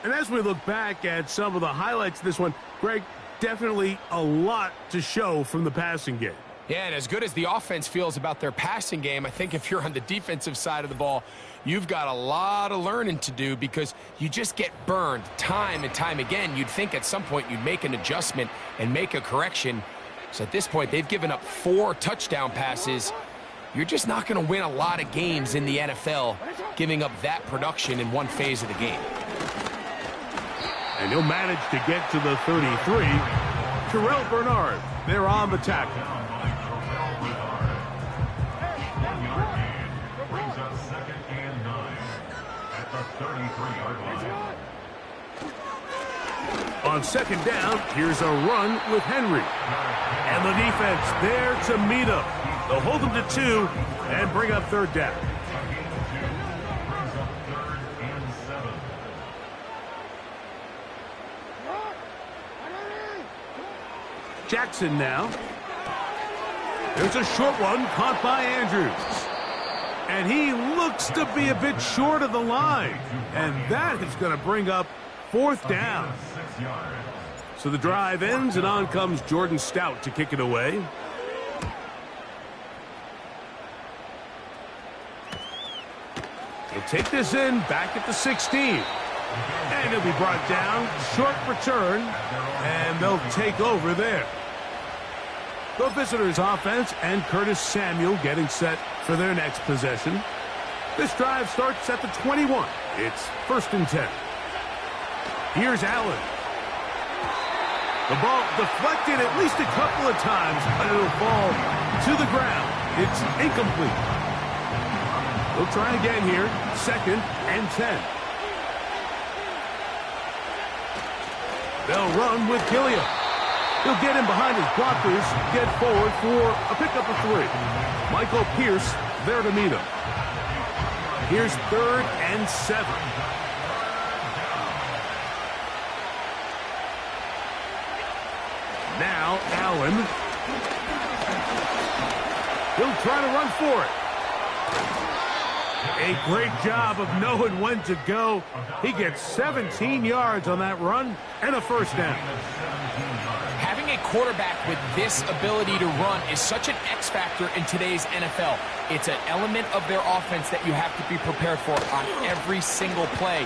And as we look back at some of the highlights of this one, Greg, definitely a lot to show from the passing game. Yeah, and as good as the offense feels about their passing game, I think if you're on the defensive side of the ball, you've got a lot of learning to do because you just get burned time and time again. You'd think at some point you'd make an adjustment and make a correction. So at this point, they've given up 4 touchdown passes. You're just not going to win a lot of games in the NFL giving up that production in one phase of the game. And he'll manage to get to the 33. Terrell Bernard, they're on the tackle. Brings up 2nd and 9 at the 33-yard line. On 2nd down, here's a run with Henry. And the defense there to meet him. They'll hold him to 2 and bring up 3rd down. Brings up 3rd and 7. Jackson now. There's a short one caught by Andrews. And he looks to be a bit short of the line. And that is going to bring up 4th down. 6 yards. So the drive ends, and on comes Jordan Stout to kick it away. He'll take this in back at the 16. And he'll be brought down. Short return. And they'll take over there. The visitors' offense and Curtis Samuel getting set for their next possession. This drive starts at the 21. It's 1st and 10. Here's Allen. The ball deflected at least a couple of times, but it'll fall to the ground. It's incomplete. We'll try again here. 2nd and 10. They'll run with Gilliam. He'll get in behind his blockers, get forward for a pickup of 3. Michael Pierce there to meet him. Here's 3rd and 7. Now Allen. He'll try to run for it. A great job of knowing when to go. He gets 17 yards on that run and a 1st down. Having a quarterback with this ability to run is such an X factor in today's NFL. It's an element of their offense that you have to be prepared for on every single play.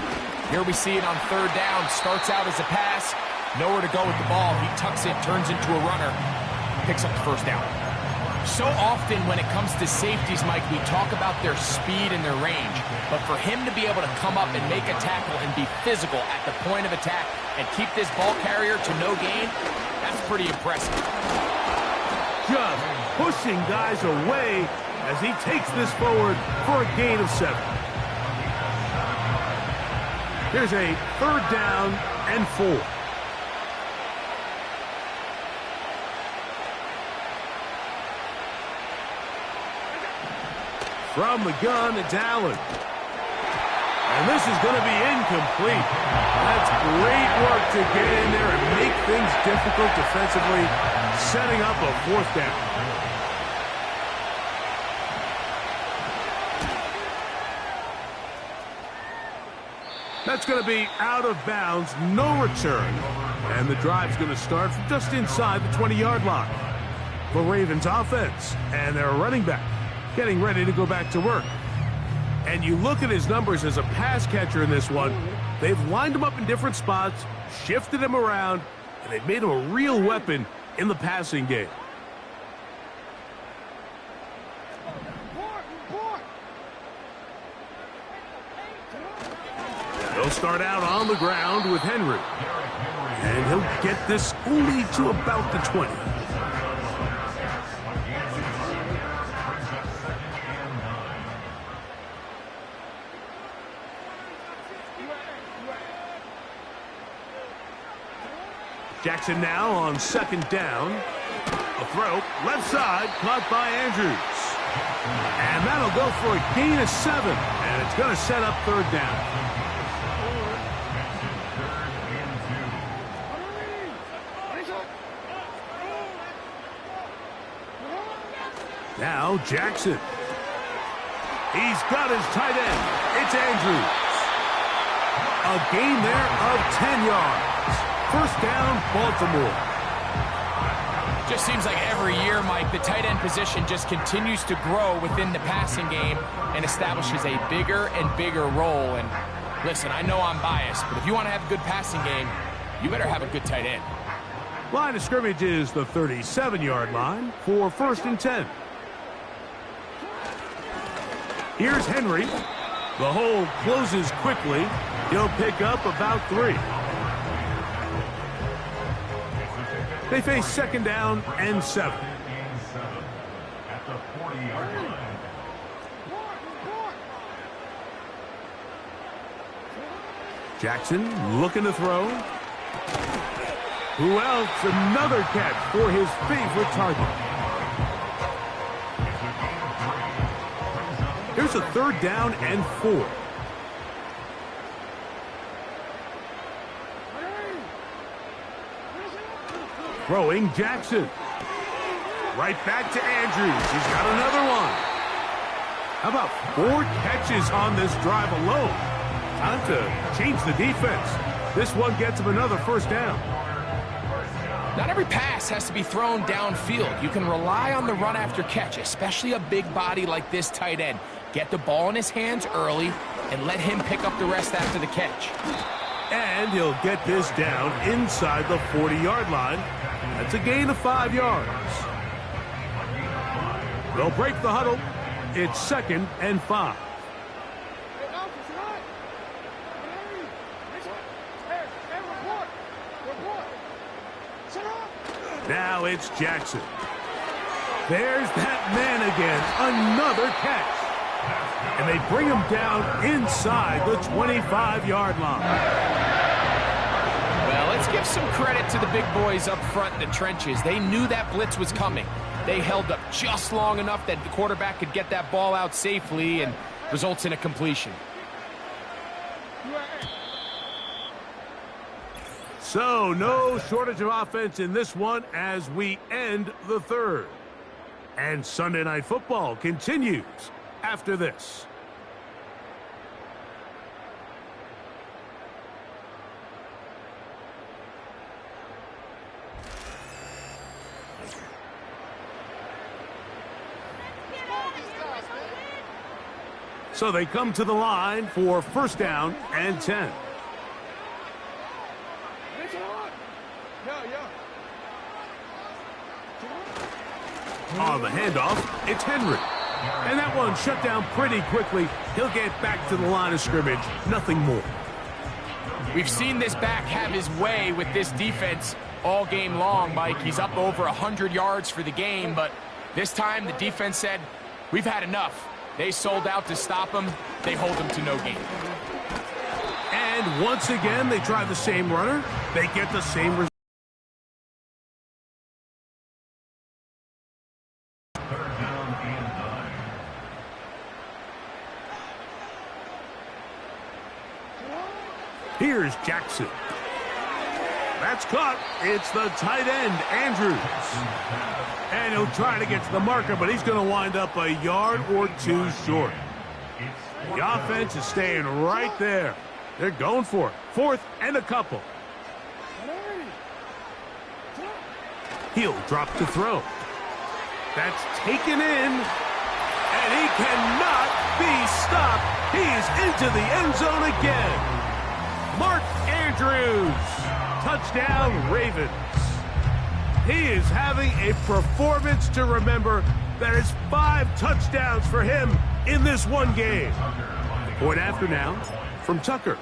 Here we see it on 3rd down. Starts out as a pass. Nowhere to go with the ball. He tucks it, turns into a runner, picks up the 1st down. So often when it comes to safeties, Mike, we talk about their speed and their range. But for him to be able to come up and make a tackle and be physical at the point of attack and keep this ball carrier to no gain, that's pretty impressive. Just pushing guys away as he takes this forward for a gain of 7. Here's a 3rd down and 4. From the gun, it's Allen. And this is going to be incomplete. That's great work to get in there and make things difficult defensively, setting up a 4th down. That's going to be out of bounds, no return. And the drive's going to start from just inside the 20-yard line. The Ravens offense and their running back getting ready to go back to work. And you look at his numbers as a pass catcher in this one. They've lined him up in different spots, shifted him around, and they've made him a real weapon in the passing game. They'll start out on the ground with Henry. And he'll get this only to about the 20. Jackson now on 2nd down. A throw, left side, caught by Andrews. And that'll go for a gain of 7. And it's going to set up 3rd down. Now Jackson. He's got his tight end. It's Andrews. A gain there of 10 yards. 1st down, Baltimore. Just seems like every year, Mike, the tight end position just continues to grow within the passing game and establishes a bigger and bigger role. And listen, I know I'm biased, but if you want to have a good passing game, you better have a good tight end. Line of scrimmage is the 37-yard line for 1st and 10. Here's Henry. The hole closes quickly. He'll pick up about 3. They face 2nd down and 7. At the 40-yard line. Jackson looking to throw. Who else? Another catch for his favorite target. Here's a 3rd down and 4. Throwing Jackson. Right back to Andrews. He's got another one. How about 4 catches on this drive alone? Time to change the defense. This one gets him another 1st down. Not every pass has to be thrown downfield. You can rely on the run after catch, especially a big body like this tight end. Get the ball in his hands early and let him pick up the rest after the catch. And he'll get this down inside the 40-yard line. That's a gain of 5 yards. They'll break the huddle. It's 2nd and 5. Now it's Jackson. There's that man again. Another catch. And they bring him down inside the 25-yard line. Well, let's give some credit to the big boys up front in the trenches. They knew that blitz was coming. They held up just long enough that the quarterback could get that ball out safely and results in a completion. So, no shortage of offense in this one as we end the 3rd. And Sunday Night Football continues after this. So they come to the line for 1st down and 10. On the handoff, it's Henry. And that one shut down pretty quickly. He'll get back to the line of scrimmage. Nothing more. We've seen this back have his way with this defense all game long, Mike. He's up over 100 yards for the game, but this time the defense said, we've had enough. They sold out to stop him. They hold him to no gain. And once again, they try the same runner. They get the same result. Here's Jackson. That's caught. It's the tight end, Andrews. And he'll try to get to the marker, but he's going to wind up a yard or 2 short. The offense is staying right there. They're going for it. 4th and a couple. He'll drop to throw. That's taken in. And he cannot be stopped. He's into the end zone again. Mark Andrews. Touchdown, Ravens. He is having a performance to remember. That is 5 touchdowns for him in this one game. Point after now from Tucker.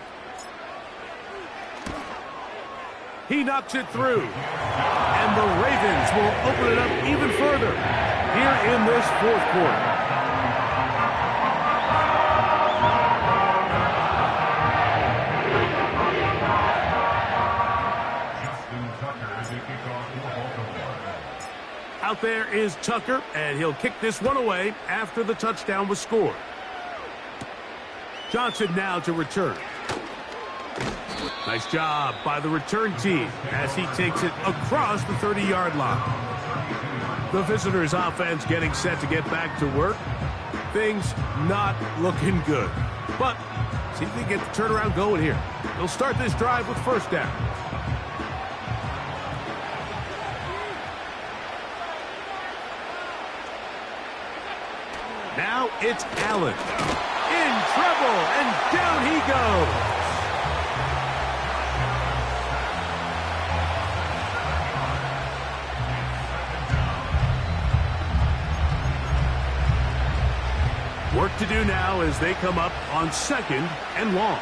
He knocks it through. And the Ravens will open it up even further here in this 4th quarter. Out there is Tucker, and he'll kick this one away after the touchdown was scored. Johnson now to return. Nice job by the return team as he takes it across the 30-yard line. The visitors' offense getting set to get back to work. Things not looking good. But see if they get the turnaround going here. They'll start this drive with 1st down. Now it's Allen. In trouble, and down he goes. Work to do now as they come up on 2nd and long.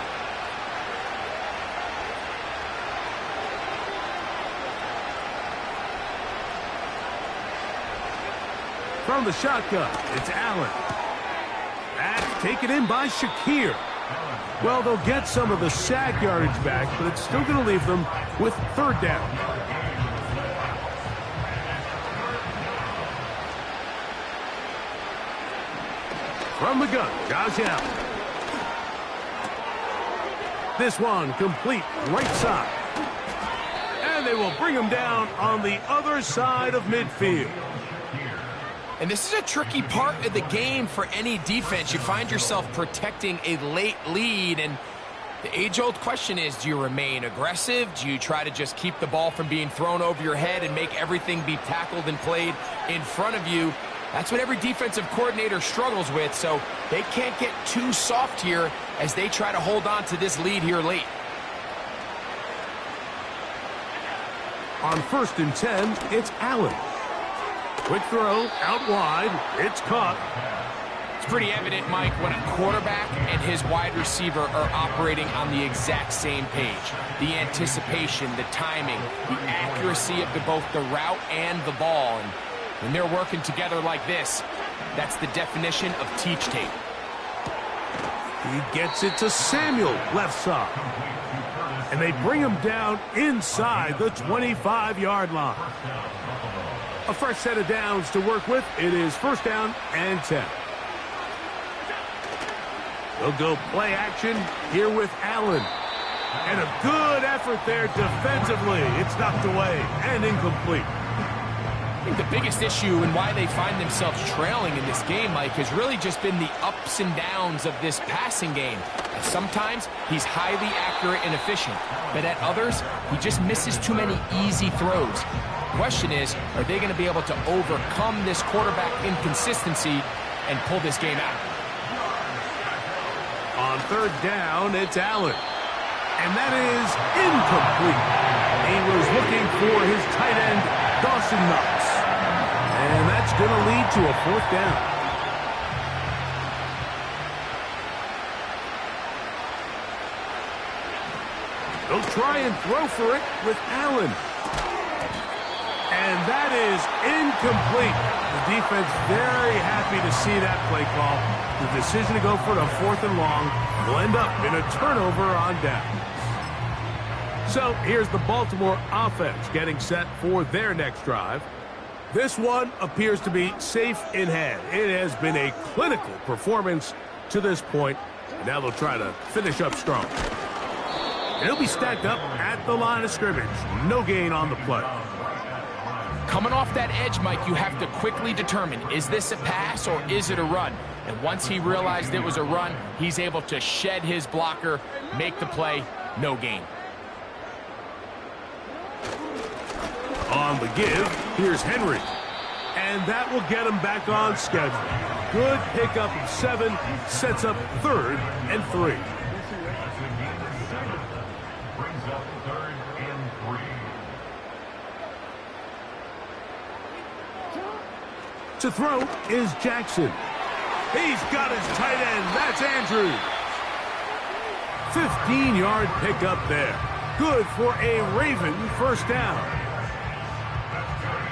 From the shotgun, it's Allen. That's taken in by Shakir. Well, they'll get some of the sack yardage back, but it's still going to leave them with 3rd down. From the gun, Josh Allen. This one complete right side. And they will bring him down on the other side of midfield. And this is a tricky part of the game for any defense. You find yourself protecting a late lead, and the age-old question is, do you remain aggressive? Do you try to just keep the ball from being thrown over your head and make everything be tackled and played in front of you? That's what every defensive coordinator struggles with, so they can't get too soft here as they try to hold on to this lead here late. On 1st and 10, it's Allen. Quick throw, out wide, it's caught. It's pretty evident, Mike, when a quarterback and his wide receiver are operating on the exact same page. The anticipation, the timing, the accuracy of both the route and the ball. And when they're working together like this, that's the definition of teach tape. He gets it to Samuel, left side. And they bring him down inside the 25-yard line. A fresh set of downs to work with. It is 1st down and 10. They'll go play action here with Allen. And a good effort there defensively. It's knocked away and incomplete. I think the biggest issue and why they find themselves trailing in this game, Mike, has really just been the ups and downs of this passing game. Sometimes he's highly accurate and efficient, but at others, he just misses too many easy throws. Question is, are they going to be able to overcome this quarterback inconsistency and pull this game out? On 3rd down, it's Allen. And that is incomplete. He was looking for his tight end, Dawson Knox. And that's going to lead to a 4th down. They'll try and throw for it with Allen. And that is incomplete. The defense very happy to see that play call. The decision to go for the 4th and long will end up in a turnover on down. So here's the Baltimore offense getting set for their next drive. This one appears to be safe in hand. It has been a clinical performance to this point, and now they'll try to finish up strong. And it'll be stacked up at the line of scrimmage. No gain on the play. Coming off that edge, Mike, you have to quickly determine, is this a pass or is it a run? And once he realized it was a run, he's able to shed his blocker, make the play, no gain. On the give, here's Henry. And that will get him back on schedule. Good pickup of 7, sets up 3rd and 3. Brings up 3rd and 3. To throw is Jackson. He's got his tight end. That's Andrews. 15-yard pickup there. Good for a Raven 1st down.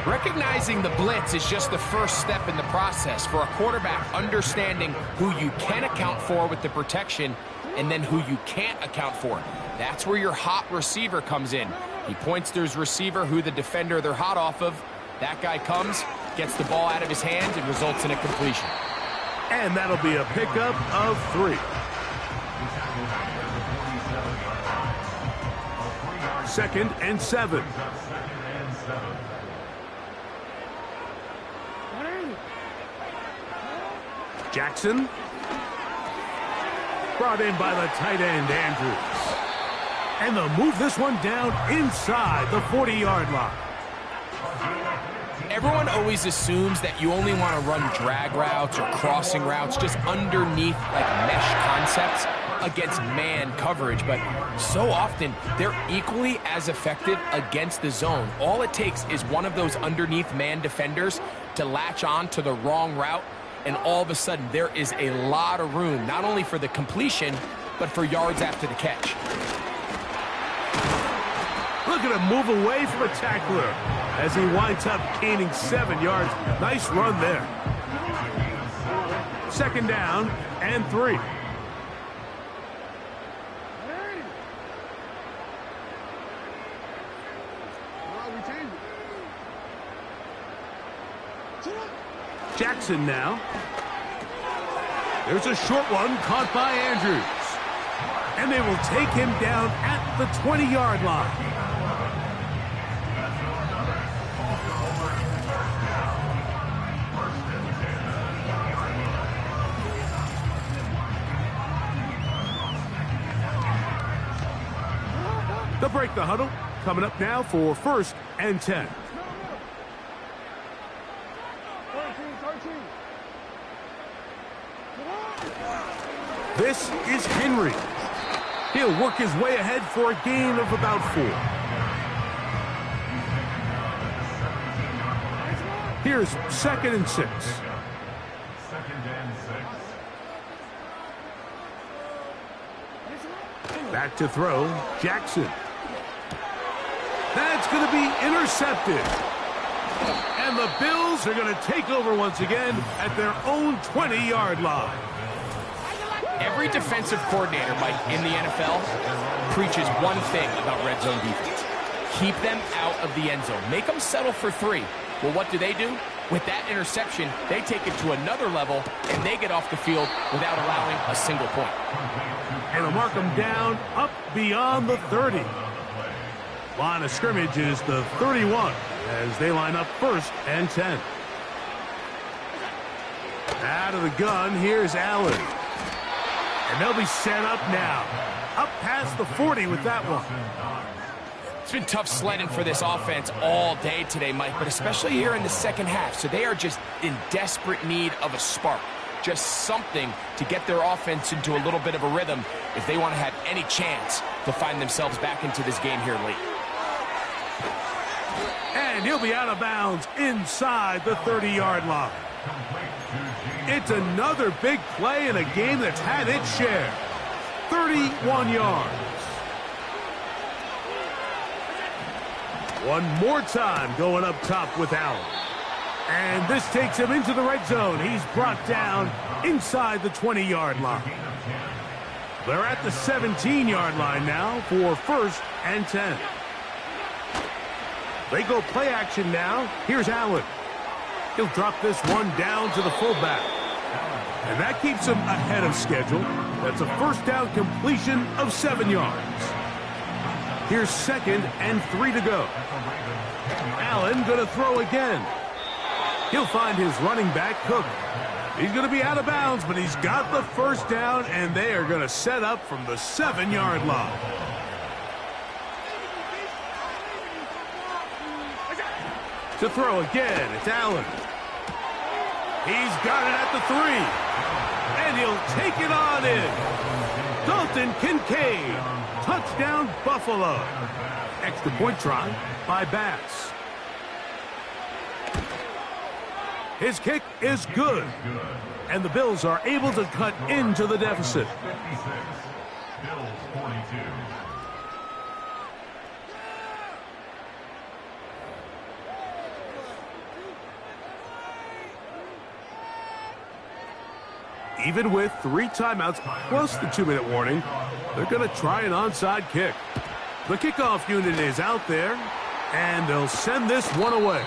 Recognizing the blitz is just the first step in the process for a quarterback, understanding who you can account for with the protection and then who you can't account for. That's where your hot receiver comes in. He points to his receiver, who the defender they're hot off of. That guy comes, gets the ball out of his hands, and results in a completion. And that'll be a pickup of 3. 2nd and 7. Jackson. Brought in by the tight end, Andrews. And they'll move this one down inside the 40-yard line. Everyone always assumes that you only want to run drag routes or crossing routes just underneath like mesh concepts against man coverage, but so often they're equally as effective against the zone. All it takes is one of those underneath man defenders to latch on to the wrong route, and all of a sudden there is a lot of room, not only for the completion, but for yards after the catch. Look at him move away from a tackler as he winds up gaining 7 yards. Nice run there. 2nd down and 3. Jackson now. There's a short one caught by Andrews. And they will take him down at the 20-yard line. They'll break the huddle. Coming up now for 1st and 10. This is Henry. He'll work his way ahead for a gain of about 4. Here's 2nd and 6. 2nd and 6. Back to throw, Jackson. That's going to be intercepted. And the Bills are going to take over once again at their own 20-yard line. Every defensive coordinator, Mike, in the NFL preaches one thing about red zone defense. Keep them out of the end zone. Make them settle for 3. Well, what do? With that interception, they take it to another level, and they get off the field without allowing a single point. And they'll mark them down up beyond the 30. Line of scrimmage is the 31 as they line up 1st and 10. Out of the gun, here's Allen. And they'll be set up now. Up past the 40 with that one. It's been tough sledding for this offense all day today, Mike, but especially here in the second half. So they are just in desperate need of a spark. Just something to get their offense into a little bit of a rhythm if they want to have any chance to find themselves back into this game here late. And he'll be out of bounds inside the 30-yard line. It's another big play in a game that's had its share. 31 yards. One more time going up top with Allen. And this takes him into the red zone. He's brought down inside the 20-yard line. They're at the 17-yard line now for 1st and 10. They go play action now. Here's Allen. He'll drop this one down to the fullback. And that keeps him ahead of schedule. That's a 1st down completion of 7 yards. Here's 2nd and 3 to go. Allen going to throw again. He'll find his running back, Cook. He's going to be out of bounds, but he's got the 1st down, and they are going to set up from the 7-yard line. To throw again, it's Allen. He's got it at the 3. And he'll take it on in. Dalton Kincaid. Touchdown, Buffalo. Extra point try by Bass. His kick is good. And the Bills are able to cut into the deficit. 56. Bills 42. Even with 3 timeouts plus the 2-minute warning, they're going to try an onside kick. The kickoff unit is out there, and they'll send this one away.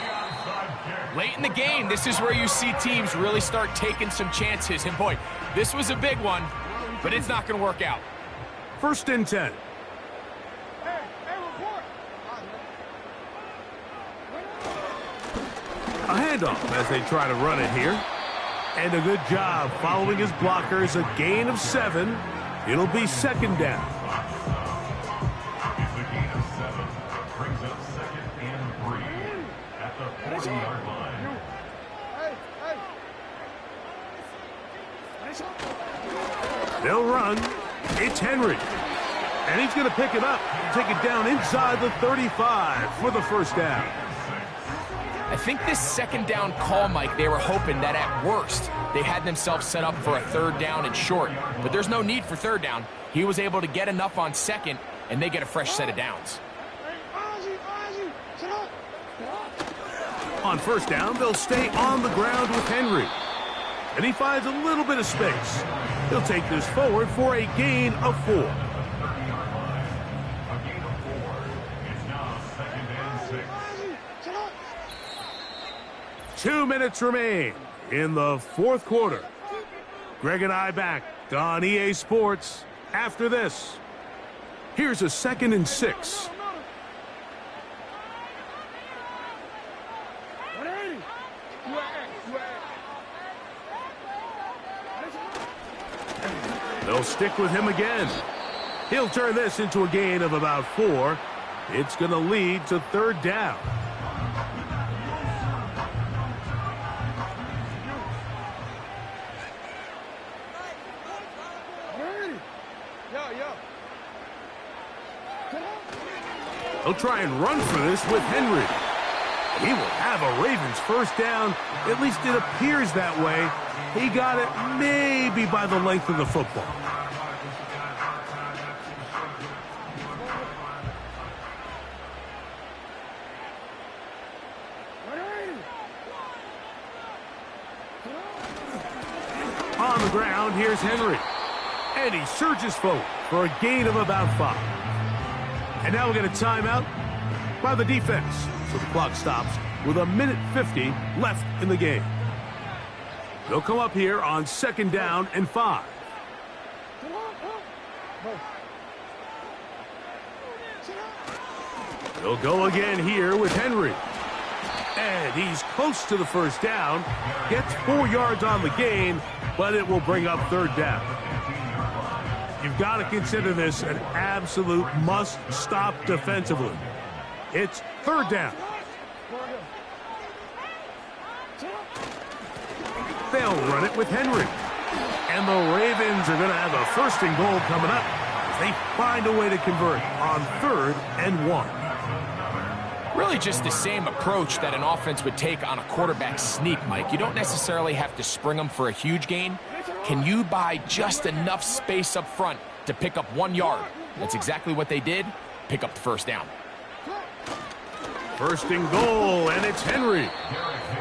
Late in the game, this is where you see teams really start taking some chances. And boy, this was a big one, but it's not going to work out. 1st and 10. A handoff as they try to run it here. And a good job following his blockers. A gain of 7. It'll be 2nd down. The gain of 7 brings up 2nd and 3 at the They'll run. It's Henry. And he's going to pick it up, take it down inside the 35 for the first down. I think this second down call, Mike, they were hoping that at worst they had themselves set up for a third down and short. But there's no need for third down. He was able to get enough on second, and they get a fresh set of downs. On first down, they'll stay on the ground with Henry. And he finds a little bit of space. He'll take this forward for a gain of 4. A gain of 4. It's now 2nd and 6. 2 minutes remain in the fourth quarter. Greg and I back on EA Sports after this. Here's a 2nd and 6. They'll stick with him again. He'll turn this into a gain of about 4. It's going to lead to third down. He'll try and run for this with Henry. He will have a Ravens first down. At least it appears that way. He got it maybe by the length of the football. On the ground, here's Henry. And he surges forward for a gain of about 5. And now we'll get a timeout by the defense. So the clock stops with 1:50 left in the game. They'll come up here on 2nd down and 5. They'll go again here with Henry. And he's close to the first down. Gets 4 yards on the gain, but it will bring up third down. You've got to consider this an absolute must-stop defensively. It's third down. They'll run it with Henry. And the Ravens are going to have a 1st and goal coming up as they find a way to convert on 3rd and 1. Really just the same approach that an offense would take on a quarterback sneak, Mike. You don't necessarily have to spring them for a huge gain. Can you buy just enough space up front to pick up 1 yard? That's exactly what they did. Pick up the first down. 1st and goal, and it's Henry.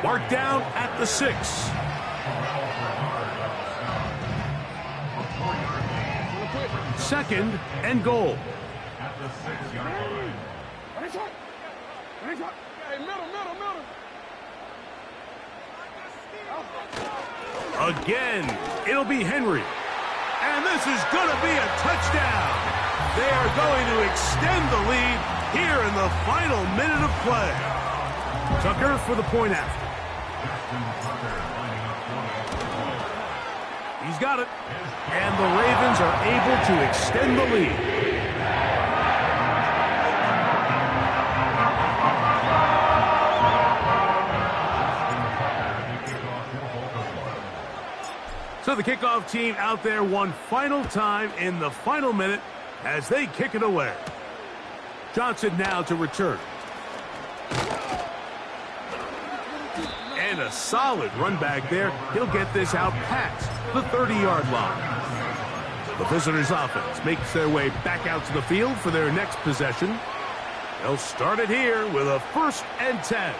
Marked down at the 6. Second and goal. At the 6-yard line. Again, it'll be Henry. And this is going to be a touchdown. They are going to extend the lead here in the final minute of play. Tucker for the point after. He's got it. And the Ravens are able to extend the lead. So the kickoff team out there one final time in the final minute as they kick it away. Johnson now to return. And a solid run back there. He'll get this out past the 30-yard line. The visitors' offense makes their way back out to the field for their next possession. They'll start it here with a 1st and 10.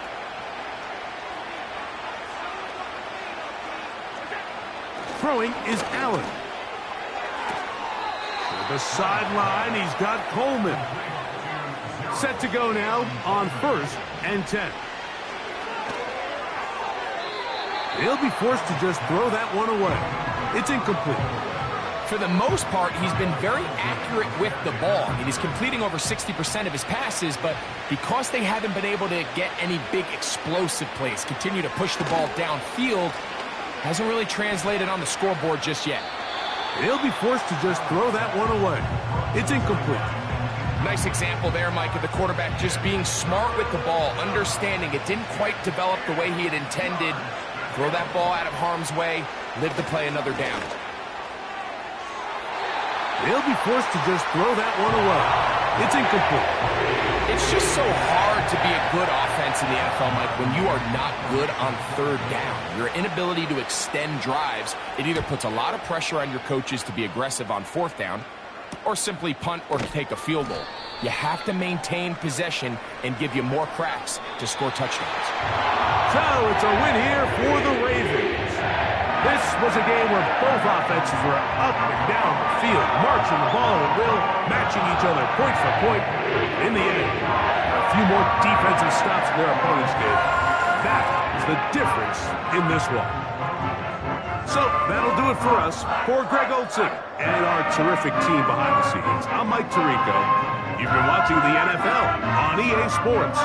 Throwing is Allen. To the sideline, he's got Coleman. Set to go now on 1st and 10. He'll be forced to just throw that one away. It's incomplete. For the most part, he's been very accurate with the ball. I mean, he's completing over 60% of his passes, but because they haven't been able to get any big explosive plays, continue to push the ball downfield, hasn't really translated on the scoreboard just yet. He'll be forced to just throw that one away. It's incomplete. Nice example there, Mike, of the quarterback just being smart with the ball, understanding it didn't quite develop the way he had intended. Throw that ball out of harm's way, live to play another down. They'll be forced to just throw that one away. It's incomplete. It's just so hard to be a good offense in the NFL, Mike, when you are not good on third down. Your inability to extend drives, it either puts a lot of pressure on your coaches to be aggressive on fourth down, or simply punt or take a field goal. You have to maintain possession and give you more cracks to score touchdowns. So it's a win here for the Ravens. This was a game where both offenses were up and down the field, marching the ball at will, matching each other point for point. In the end, a few more defensive stops than their opponents did. That is the difference in this one. So that'll do it for us. For Greg Olson and our terrific team behind the scenes, I'm Mike Tirico. You've been watching the NFL on EA Sports.